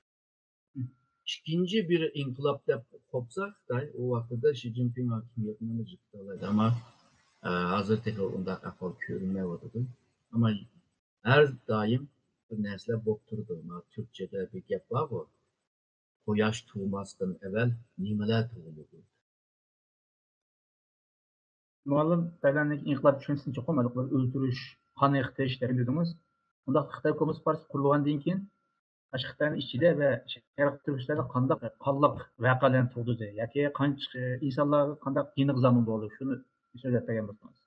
İkinci bir inqilob deb qopsa Xitoy o vaqtida Xi Jinping hakimiyatini yiqita oladi. Ama hozir tekrar undaq ahvol ko'rinmayapti. Ama her daim bir narsalar bo'lib turdi. Türkçede bir gap var bu. Quyosh tug'masdan evvel nimalar tug'iladi? Muallim Taylandagi inqilob tushunchasini cho'qim o'ldirish, qon eqitish deb dedingiz. Unda Xitoy Kommunist partiyasi qurilgandan keyin Xitoyning ichida va Sharq Turkistonda qanday qonliq voqealarni tug'dirdi yoki qancha insonlarga qanday qiyin zamon bo'ldi, shuni so'zlab bergan bo'lsangiz.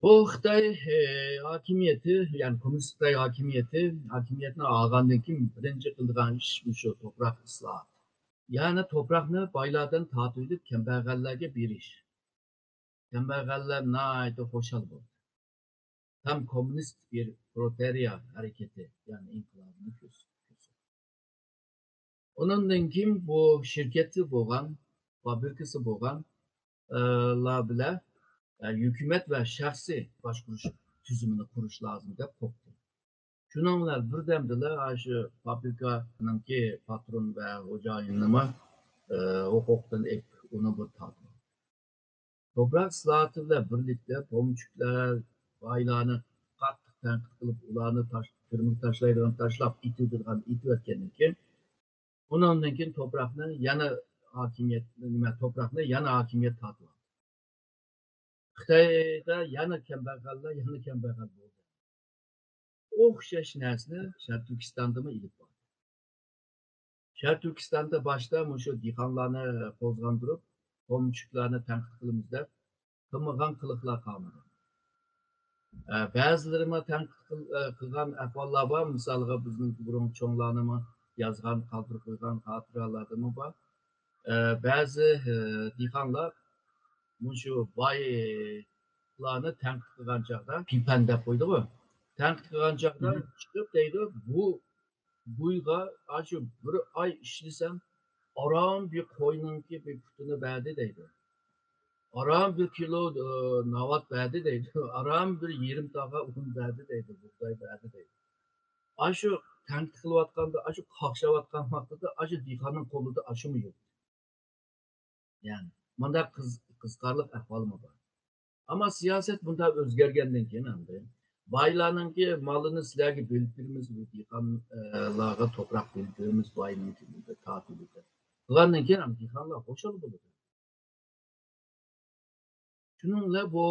Bu Xitoy hakimiyeti, yani Komünist Xitoy hakimiyetini algandan keyin birinchi qilgan ish shu toprak islohot. Yani toprakni boylardan tortib olib kambag'allarga berish. Kambag'allar nihoyatda xushal bo'ldi. Tam komünist bir proletariat hareketi, yani inqilobni ko'rsatdi. Ondan keyin bu şirketi bo'lgan, fabrikasi bo'lgan bilan hukumat va shaxsiy boshqarish tüzümünü kuruş lazım deb qo'ydi. Shuninglar birdamdilar shu fabrikaninki patron va xo'jayin nima huquqdan uni bir tatdi. Toprak islohoti bilan birlikda pomchuklar boylarni qattiq tanqid qilib ularni turmga tashlab itayotgandan keyin undan keyin to'proqni yana hokimiyat tortib oldi. Xitoyda yana kambag'allar bo'ldi. O'xshash narsa Sharq Turkistondami ilib bordi. Sharq Turkistonda boshda shu dehqonlarni qo'zg'andirib, pomchuklarni tanqid qilamiz deb qilmagan qiliqlar qolmadi. Ba'zilarima tanqid qilgan ahvollar bor, misolga bizning burun cho'nglarni yozgan, qoldirib qo'ygan xotiralarimi bor. Ba'zi dehqonlar shu boylarni tanqid qilgan chog'da pipan deb qo'ydi-ku. Tanqid qilgan chog'da chiqib deydi, buyga shu bir oy ishlasam, aram bir qo'yninki bir putini berdi deydi. Aram bir kilo navat verdi deydi. Aram bir yerim tağa un verdi deydi. Buğday verdi deydi. Aşı tanqid qilayotganda, aşı qaqshayotgan vaqtida, aşı dehqonning qo'lida ashimi yo'q. Yani bunda qiziqarli ahvol bor. Ama siyaset bunda o'zgargandan keyin hamda boylarninki malini sizlarga bo'lib beramiz, bu dehqonlarga to'proq bo'lib beramiz, boyninki tortildi. Bulardan keyin ham dehqonlar qo'shilib bo'ladi. Shuningla bu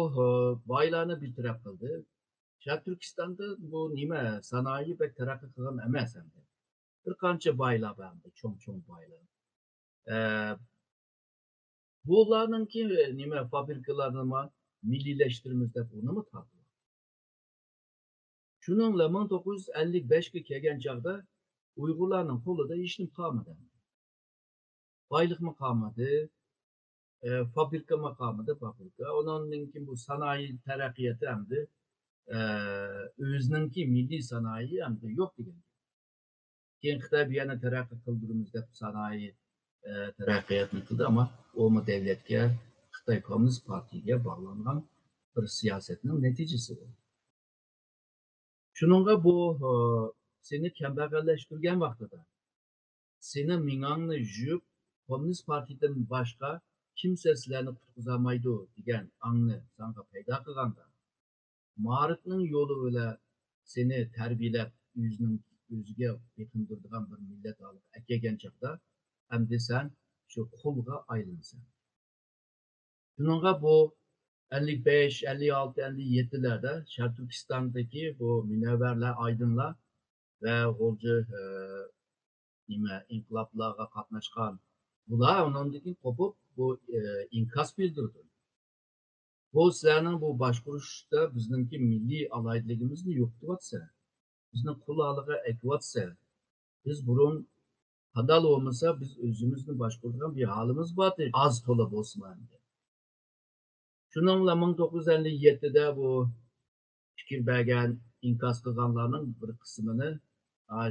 boylarni bir taraf qildi. Sharq Turkistonda bu nima sanoyi bek taraqqiy qilgan emas endi. Bir qancha boylar bor, cho'ng boylar. Bularninki nima fabrikalarni milliyleştirimiz deb unimi tortdi. Shuningla 1955 ga kelgan chog'da Uyg'urlarning qo'lida hech nima qolmadi. Boylikmi qolmadi, fabrika maqomida fabrika. Ondan keyin bu sanayi taraqqiyoti hamda o'zininki milliy sanoyi hamda yo'q degan. Keyin Xitoy bu yana taraqqiy qildiramiz deb sanoyi taraqqiyotni qildi, ammo u davlatga Xitoy Kommunist partiyaga bog'langan bir siyosatning natijasi bo'ldi. Shuningga bu seni kambag'allashtirgan vaqtida seni mingangni yuvib Kommunist partiyadan boshqa kimsa sizlarni qutqizolmaydi degan angni senga paydo qilganda ma'rifning yo'li bilan seni tarbiyalab o'ziga beqindiradigan bir millat olib kelgan chog'da endi sen shu qulga aylansan. Shuningga bu 55, 56, 57'lerde Sharq Turkiston'daki bu münevverler, aydınlar ve hoca inkılaplarga qatnaşkan bular ondan kopup bu inkas bildirdi. Bu sizlerinin bu başkuruşta bizdeki milli alaydıligimizni yo'qotsa, bizni qullarga ekvatsa, biz burun hadal olmasa biz özümüzni başkurgan bir halimiz var, az to'la bo'lsin. Shuningla 1957'de bu fikir bergan inkas qilganlarning bir qismini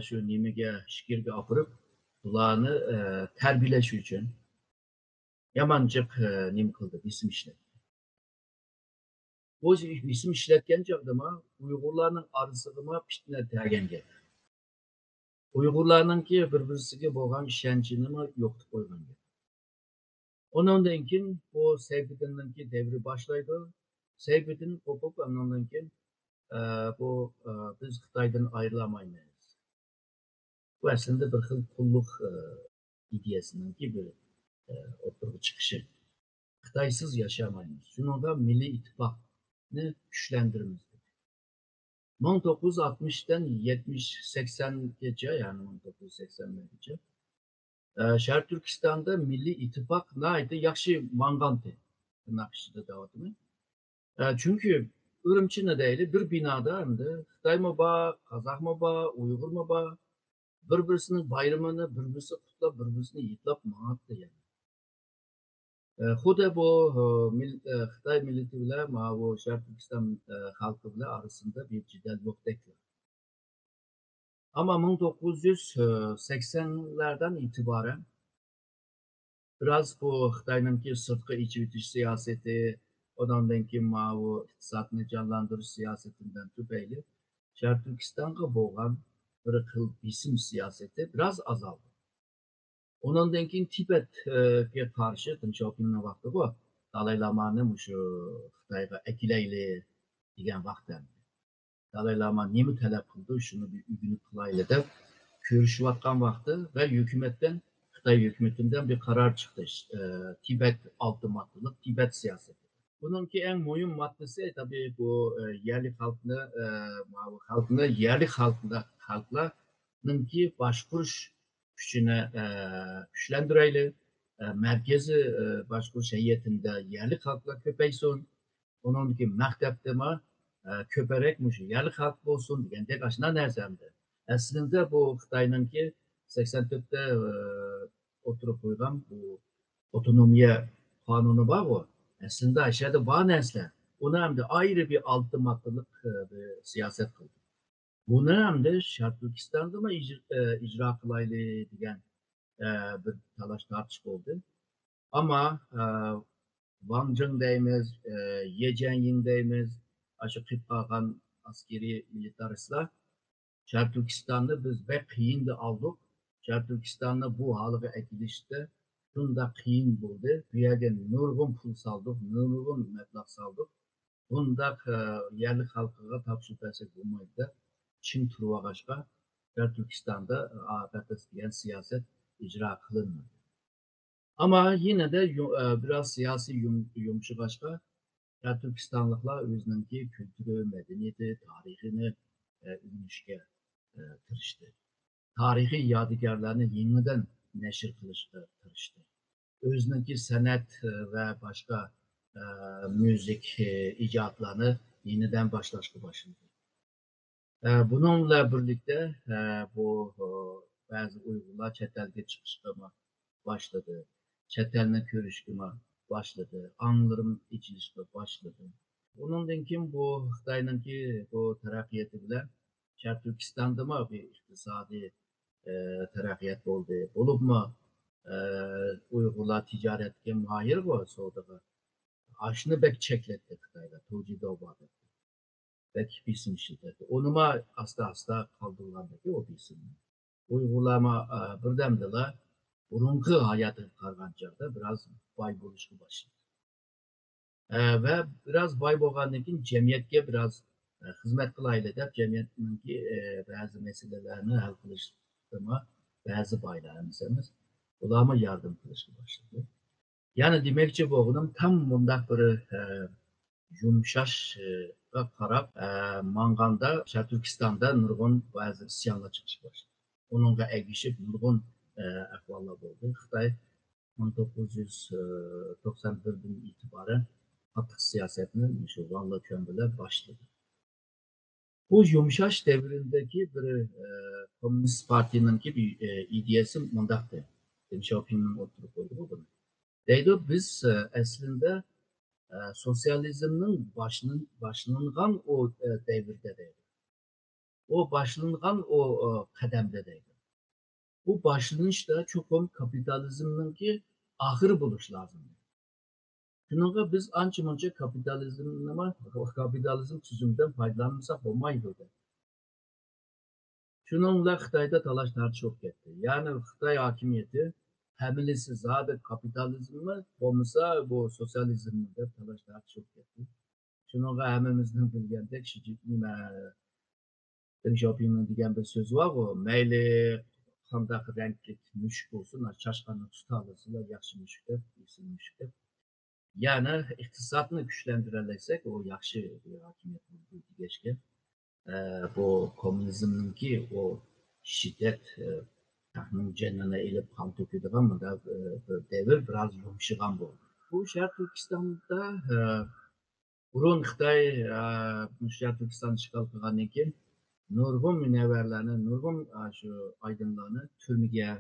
shu nimaga fikirga olib bularni tarbiyalash uchun yamanchiq nima qildi, ism ishlatdi. Bu ism ishlatgan chog'da Uyg'urlarning orasiga fitna targan gap. Uyg'urlarningki bir-birisiga bo'lgan ishonchini yo'qotib qo'ygan gap. Ondan keyin bu Seyfettin'ninki devri başlaydı. Seyfettin kopup ondan keyin bu biz Xitoydan ayrılamayız. Bu aslında bir xil qulluq ideyasininki bir o'tirib chiqishi. Xitoysiz yaşamayız. Shuningga Milliy ittifoqni kuchlantiramiz. 1960'dan 70-80gacha, yani 1980'largacha Sharq Turkistonda Milliy ittifoq naydi yaxshi manganti naqshida davatimi. Çünkü Ürümçi'ne deyli bir binada endi Xitoymi bor, Qozoqmi bor, Uyg'urmi bor, bir-birisinin bayramini bir-birisi qutlab, bir-birisini yitlab ma'atdi yani. Xuddi bu Xitoy millati bilan bu Sharq Turkiston xalqi bilan arasında bir jidal yo'qdek. Ama 1980'lerden itibaren biraz bu Xitoyninki sırtqı iç bitiş siyaseti, Ondan keyin bu iqtisodni canlandırış siyasetinden tüpeyli Şərq Türkistan'a bo'lgan bir xil bisim siyaseti biraz azaldı. Ondan keyin Tibet'e karşı Deng Xiaoping'in vaqti bu. Dalay Lama'nın şu Xitoyga ekileyli degan vaqtda. Dalay Lama nemi talab qildi, shuni bir ugunib qilayli deb ko'rishayotgan vaqti va hukumatdan Xitoy hukumatidan bir qaror chiqdi. Tibet ultimatlık, Tibet siyaseti. Bununki en mühim maddesi tabii bu yerli halkını yerli halklarınki başvuruş gücüne güçlendireyli. Merkezi başvuruş heyetinde yerli halklar köpeysin. Onunki mektepte mi köperekmiş yerli halk olsun diyen tek aşına nerzemdi. Aslında bu Xitay'ınki 84'te oturup koygan bu otonomiye kanunu var bu. Aslında aşağıda var nesler. Onu hem de ayrı bir altı maddelik bir siyaset kıldı. Bunu hem de Şarkı Türkistan'da mı icra kılaylı diyen bir talaş tartışma oldu. Ama Wang Zheng deyimiz, Ye Jianying deyimiz, aşağı kıpkagan askeri militaristler Şarkı Türkistan'da biz pek kıyın da aldık. Şarkı Türkistan'da bu halıga ekilişte bunda kıyın buldu. Bir yerden nurgun pul saldık, nurgun meblağ saldık. Bunda yerli halkıga tapşırpesi bulmaydı. Çin Turvagaş'a Şarkı Türkistan'da AKP diyen siyaset icra kılınmadı. Ama yine de biraz siyasi yumuşakaşka Şarkı Türkistanlıklar özününki kültürü, medeniyeti, tarihini ünüşke tırıştı. Tarihi yadigarlarını yeniden neşir kılıştı, tırıştı. Özününki sanat ve başka müzik icatlarını yeniden başlaştı başladı. Bununla birlikte bu bazı Uygurlar çetelge çıkışkıma başladı. Çetelne körüşküme başladı. Anlarım içilişme başladı. Bunun kim bu Xitay'ınki bu terakkiyeti bilen Şarkı Türkistan'da mı bir iktisadi terakkiyet oldu? Olup mu Uygurlar ticaretke mahir bu soğuduğu? Aşını bek çekletti Xitay'da. Tuğcida obadı. Bek bisim şiddeti. Onuma hasta kaldırılandaki o bisim. Uygurlama birdemdela burunki hayatı kargancakta biraz bay buluşu başladı. Ve biraz bay bolgandan cemiyetke biraz hizmet kılaylı dep cemiyetinki bazı meselelerini hal kılıştırma bazı baylarımızımız ulama yardım kılıştı başladı. Yani demekçi boğunum tam bundak bir yumuşaş karab Manganda, Türkistan'da nurgun bazı isyanla çıkış başladı. Onunla egişip nurgun ahvalla oldu. Xitay 1991'den itibaren Atık siyasetinin şu Vanlı kömbüle başladı. Bu yumuşaş devrindeki bir Komünist Parti'nin ki bir ideyası mundaktı. Deng Xiaoping'in oturup koydu bunu. Deydi biz aslında sosyalizmin başlanılan o devirde deydi. O başlanılan o kademde deydi. Bu başlanışta çok kapitalizmin ki ahır buluş lazım. Şununla biz anca kapitalizm tüzümden faydalanırsak olmaydı. Şununla Xitay'da talaşlar çok gitti. Yani Xitay hakimiyeti hemilisi zaten kapitalizmi olmasa bu sosyalizmde talaşlar çok gitti. Şununla hemimizden bilgen tek Xi Jinping Deng Xiaoping'in diyen bir söz var o. Meyli kandak renklik müşük olsun, çaşkanı tutarlısıyla yaxşı müşükler, iyisin müşükler. Yani iktisatını güçlendirelersek o yaxşı bir hakimiyet buldu geçken. Bu komünizmninki o şiddet tahmin cennene elip kan töküdü ama da devir biraz yumuşagan bu. Bu Şarkı Türkistan'da burun Xitay Şarkı Türkistan işgal kılgandan keyin nurgun münevverlerini, nurgun şu aydınlarını türmüge,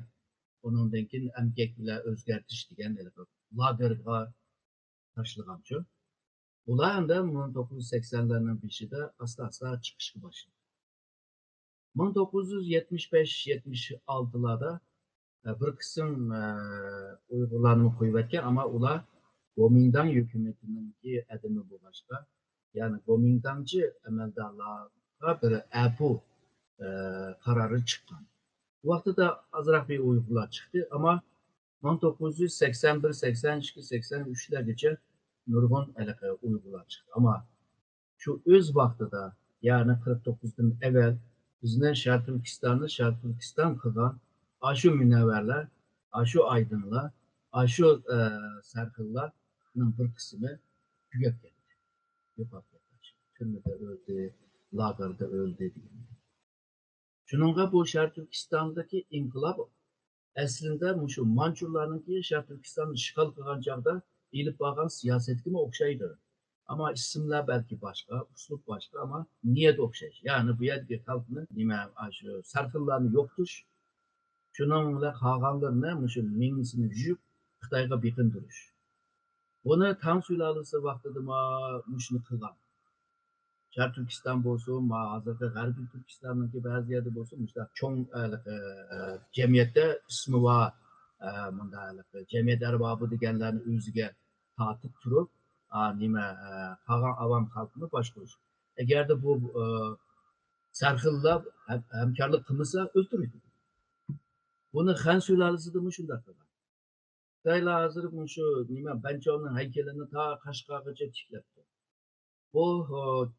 onundan keyin emgek bile özgertiş degan lagerga taşlıgançı. Ular hem de 1980'lerin başında asla çıkışa başladı. 1975-76'larda bir kısım Uygurlarını koyuverken ama ular Kuomintang hükümetininki adımı bu başka. Yani Kuomintangçı emeldarlığa bir epu kararı çıkan. Bu vakti da azırak bir uygular çıktı ama 1981, 82, 83'lergece nurgun uygular çıktı. Ama şu öz vaxtıda, yani 49'dan evvel bizden Şərq Türkistan kılan aşı münevverler, aşı aydınlar, aşı serkıllarının bir kısmı tügep geldi. Yok Türmede öldü, lagarda öldü diye. Şununla bu Şərq Türkistan'daki inkılap aslında şu Mançurlarınki Şərq Türkistan'ı işgal kılan çağda ilip bakan siyasetime okşaydı. Ama isimler belki başka, üslup başka ama niyet okşayış. Yani bu yerki halkını şu sarkıllarını yoktuş. Şununla kağanlarını şu mingisini jüp Xitayga bikin duruş. Bunu Tang sülalesi vaxtıda muşunu kılan. Şərq Türkistan bolsun, hazırki G'arbiy Türkistan'daki bazı yerde bolsun, işte çoğun cemiyette ismi var, cemiyet erbabı degenlerini özüge tatıp turup, kalan avam halkını başkuruş. Eğer de bu serhillar hemkarlık kılmasa öldürürdü. Bunu Han sülalesi de şunda kılan. Xitaylar hazır şu bence onun heykelini ta Kaşgargacha tiklepti. Bu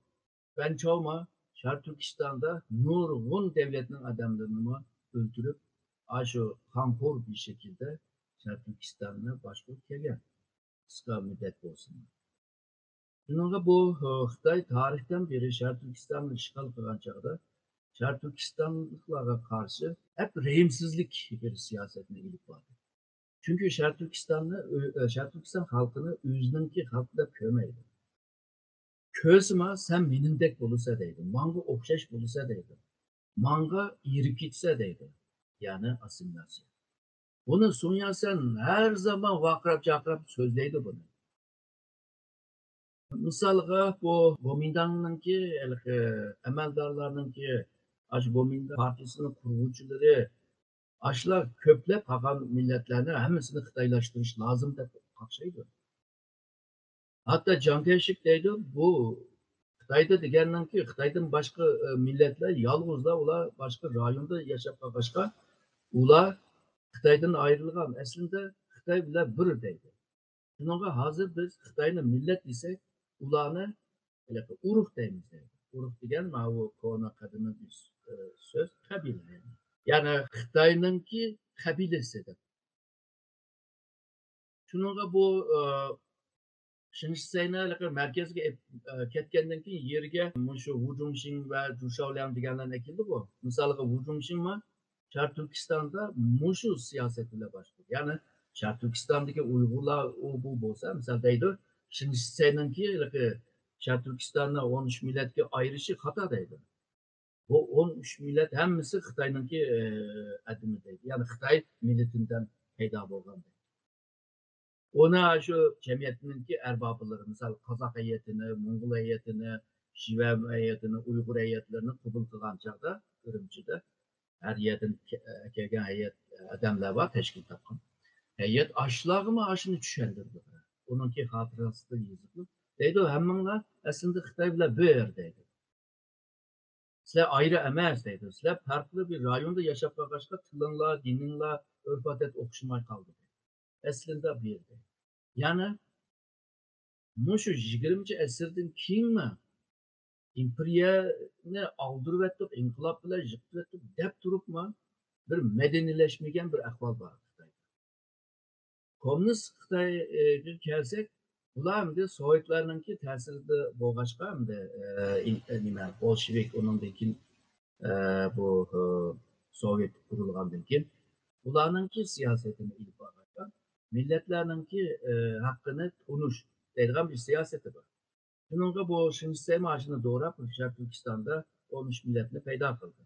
ben çoğuma Şərq Türkistan'da nurgun devletinin adamlarını öldürüp aşı kankor bir şekilde Şərq Türkistan'ı başkurup gelgen. Kısa müddet olsun. Bununla bu Xitay tarihten beri Şərq Türkistan'ı işgal kılan çağda Şərq Türkistanlılara karşı hep rehimsizlik bir siyasetine ilip vardı. Çünkü Şərq Türkistan halkını özününki halkla kömeydi. Közma sen minindek bulursa deydi. Manga okşaş bulursa deydi. Manga yirip gitse deydi. Yani asimilasyon. Bunu Sun Yat-sen her zaman vakrap cakrap sözleydi bunu. Misalga bu Kuomintang'ınki emeldarlarınki Kuomintang Partisi'nin kuruluşçuları aşılar köple pagan milletlerini hemsini Xitaylaştırış lazım da kalkşaydı. Hatta Can Teşik deydi bu Xitayda degenden ki Xitaydan başka milletler yalnızla ula başka rayonda yaşap başka ula Xitaydan ayrılgan aslında Xitay bile bir deydi. Şununla hazır biz Xitay'ın millet desek ulanı uruk deyimiz deydi. Uruk degen bu kona kadının bir söz kabile yani. Yani Xitay'ınki kabilesi de. Şununla bu Şimdi Seynalar merkezge ketkendan keyin yerga shu Wuzhongxing va Jushaoliang deganlarni ekildi bu. Misalga Wuzhongxing va Şərq Türkistan'da mushu siyaset bilan başladı. Yani Şərq Türkistan'daki Uygurlar o bu bo'lsa, misal deydi, şimdi Seynanki Şərq Türkistan'da 13 milletga ayrışı hata deydi. Bu 13 millet hemmisi Xitay'ınki adımı deydi. Yani Xitay milletinden peyda bo'lgan. Ona şu cemiyetininki erbabıları, misal Kazak heyetini, Mongol heyetini, Şive heyetini, Uygur heyetlerini kabul kılan çağda, Ürümçi'de her yerden kelgen heyet adamlar var, teşkil tapkan. Heyet aşılağı mı aşını düşendirdi. Onunki hatırası da yazıklı. Deydi o hemenler aslında Xitay bile bir deydi. Sizler ayrı emez deydi. Sizler farklı bir rayonda yaşap başka tılınla, dininla, örf adet okşumay kaldı. Aslında bir deydi. Yani şu 20. asırdan keyin imperiyani aldırıp ettik, inkılap bilan yıkıp ettik deb turibmi bir medenileşmegen bir ahvol bor Xitoyda. Kommunist Xitoyga kelsak, bular endi Sovetlarninki ta'sirida bo'lg'achqa endi Bolshevik undan keyin bu Sovet qurilgandan keyin ularninki siyosatini ilib borgan. Milletlarninki haqqini tunush deydigan bir siyosati bor. Bununla bu Şinsey maaşını doğrap Şərq Türkistan'da olmuş milletini peyda kıldı.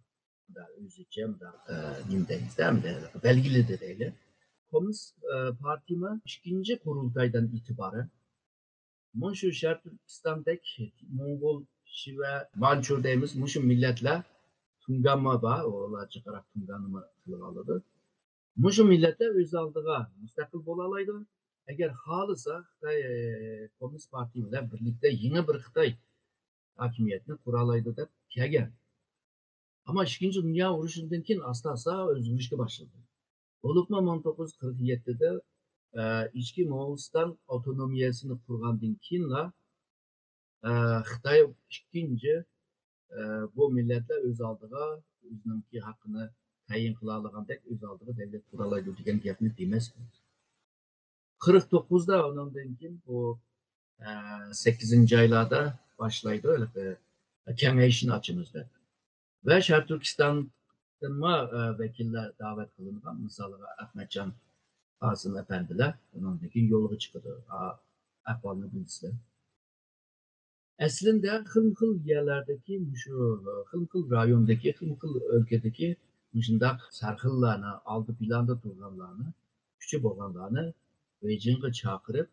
Üzücem da nimdeyizden de belgili de değil. Komünist Partimi 2. kurultaydan itibaren şu Şərq Türkistan'daki Mongol, Şive, Mançur deyimiz şu milletler Tunganma var, oğlar çıkarak Tunganma kılıp aldı. Şu milletler öz aldığa müstakil bolalaydı. Eğer halisa Xitay Komünist Parti bilen birlikte yeni bir Xitay hakimiyetini kuralaydı deb kelgan. Ama 2. Dünya Urushu'ndan keyin asta-asta o'zgarishga başladı. Bo'libmi 1947'de İçki Moğoliston otonomiyasini kurgandan keyinla Xitay ikkinchi bu millatlar o'z oldiga o'zininki haqqini tayin qila olgandek o'z oldiga davlat quralaydi degan gapni demas. 49'da ondan keyin bu 8. aylarda başlaydı öyle kengayishni ochamiz deb. Ve Şarkı Türkistan'dan vekiller davet kılıngan. Mesela Ahmetcan Asım Efendiler onundaki yolu çıkıdı. Ahvalını bilsinler. Aslında xil yerlerdeki şu xil rayondaki xil ülkedeki şundak sarxillarını aldı planda durganlarını küçük olanlarını Beijing'e çağırıp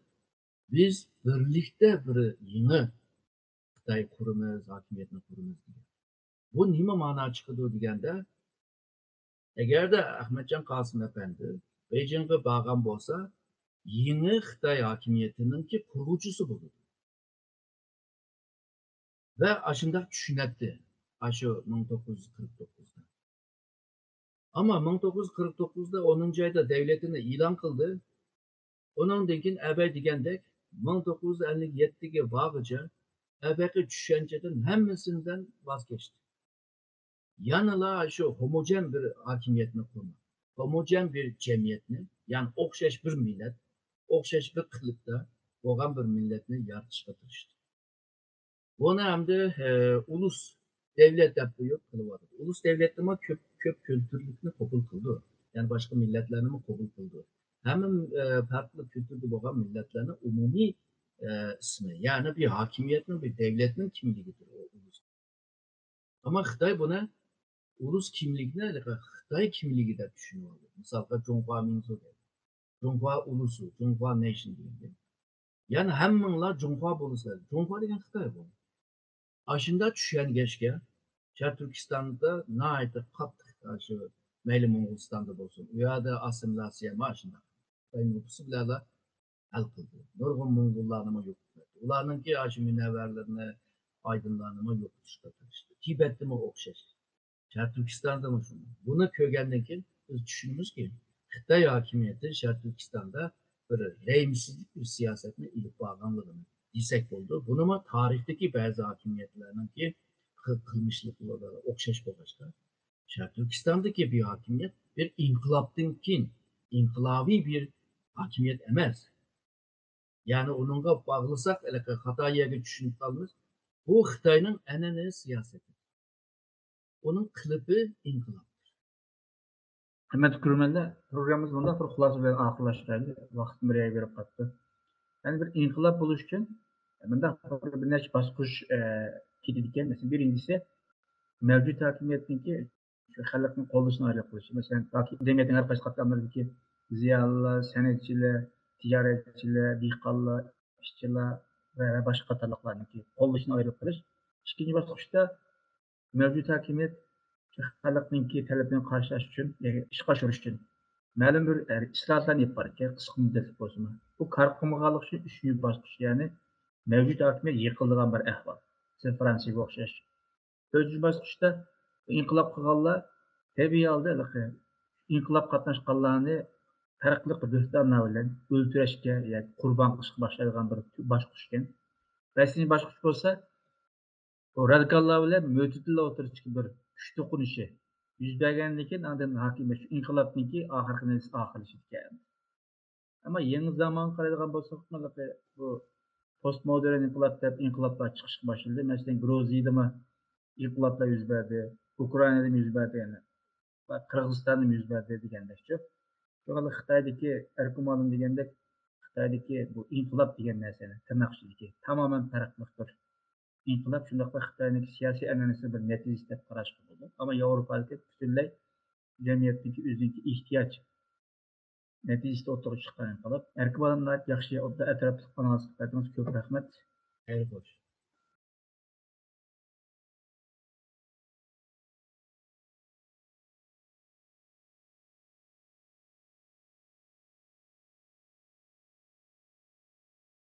biz birlikte bir yeni Xitay kurumuz, hakimiyetini kurumuz diye. Bu nima mana çıkıdı degende eğer de Ahmetcan Kasım Efendi Beijing'e bağlan bolsa yeni Xitay hakimiyetinin ki kurgucusu buldu. Ve aşında düşünetti. Aşı 1949'da. Ama 1949'da 10. ayda devletini ilan kıldı. Onun dekin ebe digendek 1957'ye bağıca ebeki düşünceden hemmesinden vazgeçti. Yanıla şu homojen bir hakimiyetini kurmak. Homojen bir cemiyetini, yani okşaş bir millet, okşaş bir kılıkta olan bir milletini yaratışa tırıştı. Bunu hem de ulus devlet yapıyor kılıvadı. Ulus devletimi köp kültürlükünü kabul kıldı. Yani başka milletlerini mi kabul kıldı. Hem farklı kültürde olan milletlerini umumi ismi. Yani bir hakimiyetin, bir devletin kimliğidir o ulus. Ama Xitay buna ulus kimliğine Xitay kimliği de düşünüyor. Mesela Cunhua Minzu dedi. Cunhua ulusu, Cunhua Nation diye. Yani hemminla Cunhua buluşlar. Cunhua degen Xitay bu. Aşında düşen geçke, Şarkı Türkistan'da naite kattık karşı Meyli Moğolistan'da olsun. Ya da asimilasya maşında. Ben nüfusu bile el kıldı. Nurgun Moğollarını yok etti. Ularınki aşı münevverlerini, aydınlarını yok etti. Tibet'te mi okşaş? Şarkı Türkistan'da mı şunu? Bunu kögendeki biz düşünürüz ki Xitay hakimiyeti Şarkı Türkistan'da böyle reyimsizlik bir siyasetine ilip bağlanlığını desek oldu. Bunu ama tarihteki bazı hakimiyetlerinin ki kılmışlıkları okşaş boğaçta. Şarkı Türkistan'daki bir hakimiyet bir inkılaptın kin, inkılavi bir hakimiyet emez. Yani onunla bağlısak hata yeri düşünüp kalırız. Bu Xitay'ın enene siyaseti. Onun kılıbı inkılap. Hürmetli görürmenler, programımız bunda bir xulasa bilen ahırlaştırdı. Vaqtni bir yere berip qatdı. Yani bir inqilab buluş için bunda bir neçe basqıç ketadigan. Mesela birincisi mevcut hakimiyetninki şu xalqning qo'llashini ayrı qilish. Mesela cemiyetning har qaysi qatlamlaridagi ziyolilar, san'atchilar, tijoratchilar, dehqonlar, ishchilar va boshqa qatorliqlarniki qo'llashini ayrı qilish. İkinci bosqichda mevcut hakimiyet xalqninki talabini qarşılash uchun, ishga oshirish uchun ma'lum bir islohotlarni olib boradi, qisqa muddatli bo'lsin. Bu kar qilmaganlik uchun uchinchi bosqich, ya'ni mavjud hokimiyat yiqiladigan bir ahvol. Siz Fransiyaga o'xshash. To'rtinchi bosqichda inqilob qilganlar tabiiy holda inqilob qatnashganlarni farqli bir bo'htonlar bilan o'ldirishga yoki qurbon qilishga boshlaydigan bir bosqich ekan. Beshinchi bosqich bo'lsa, bu radikallar bilan mo'tadillar o'rtasidagi bir kuch to'qinishi yuz bergandan keyin andan hokimiyat shu inqilobniki oxirlashigan. Ama yeni zaman qaraydigan bo'lsak, bu postmodern inqilob deb inqiloblar chiqishga boshladi. Masalan, Gruziyada inqiloblar yuz berdi, Ukrainada yuz berdi, yani Qirg'izistonda yuz berdi degandekchi. Şöyle Xitoydagi erkumalim degandek, Xitoydagi bu inqilob degan narsani tirnoq ichidagi tamoman farqli bir inqilob, shundoqla Xitoyning siyosiy an'anasi bir natijasi deb qarashga bo'ladi. Ammo Yevropadagi butunlay jamiyatdagi o'ziniki ehtiyoj natijasida o'tirib chiqqan inqilob. Erkumalimlar yaxshi, atrofli qanosiz, ko'p rahmat. Xayr bo'lsin.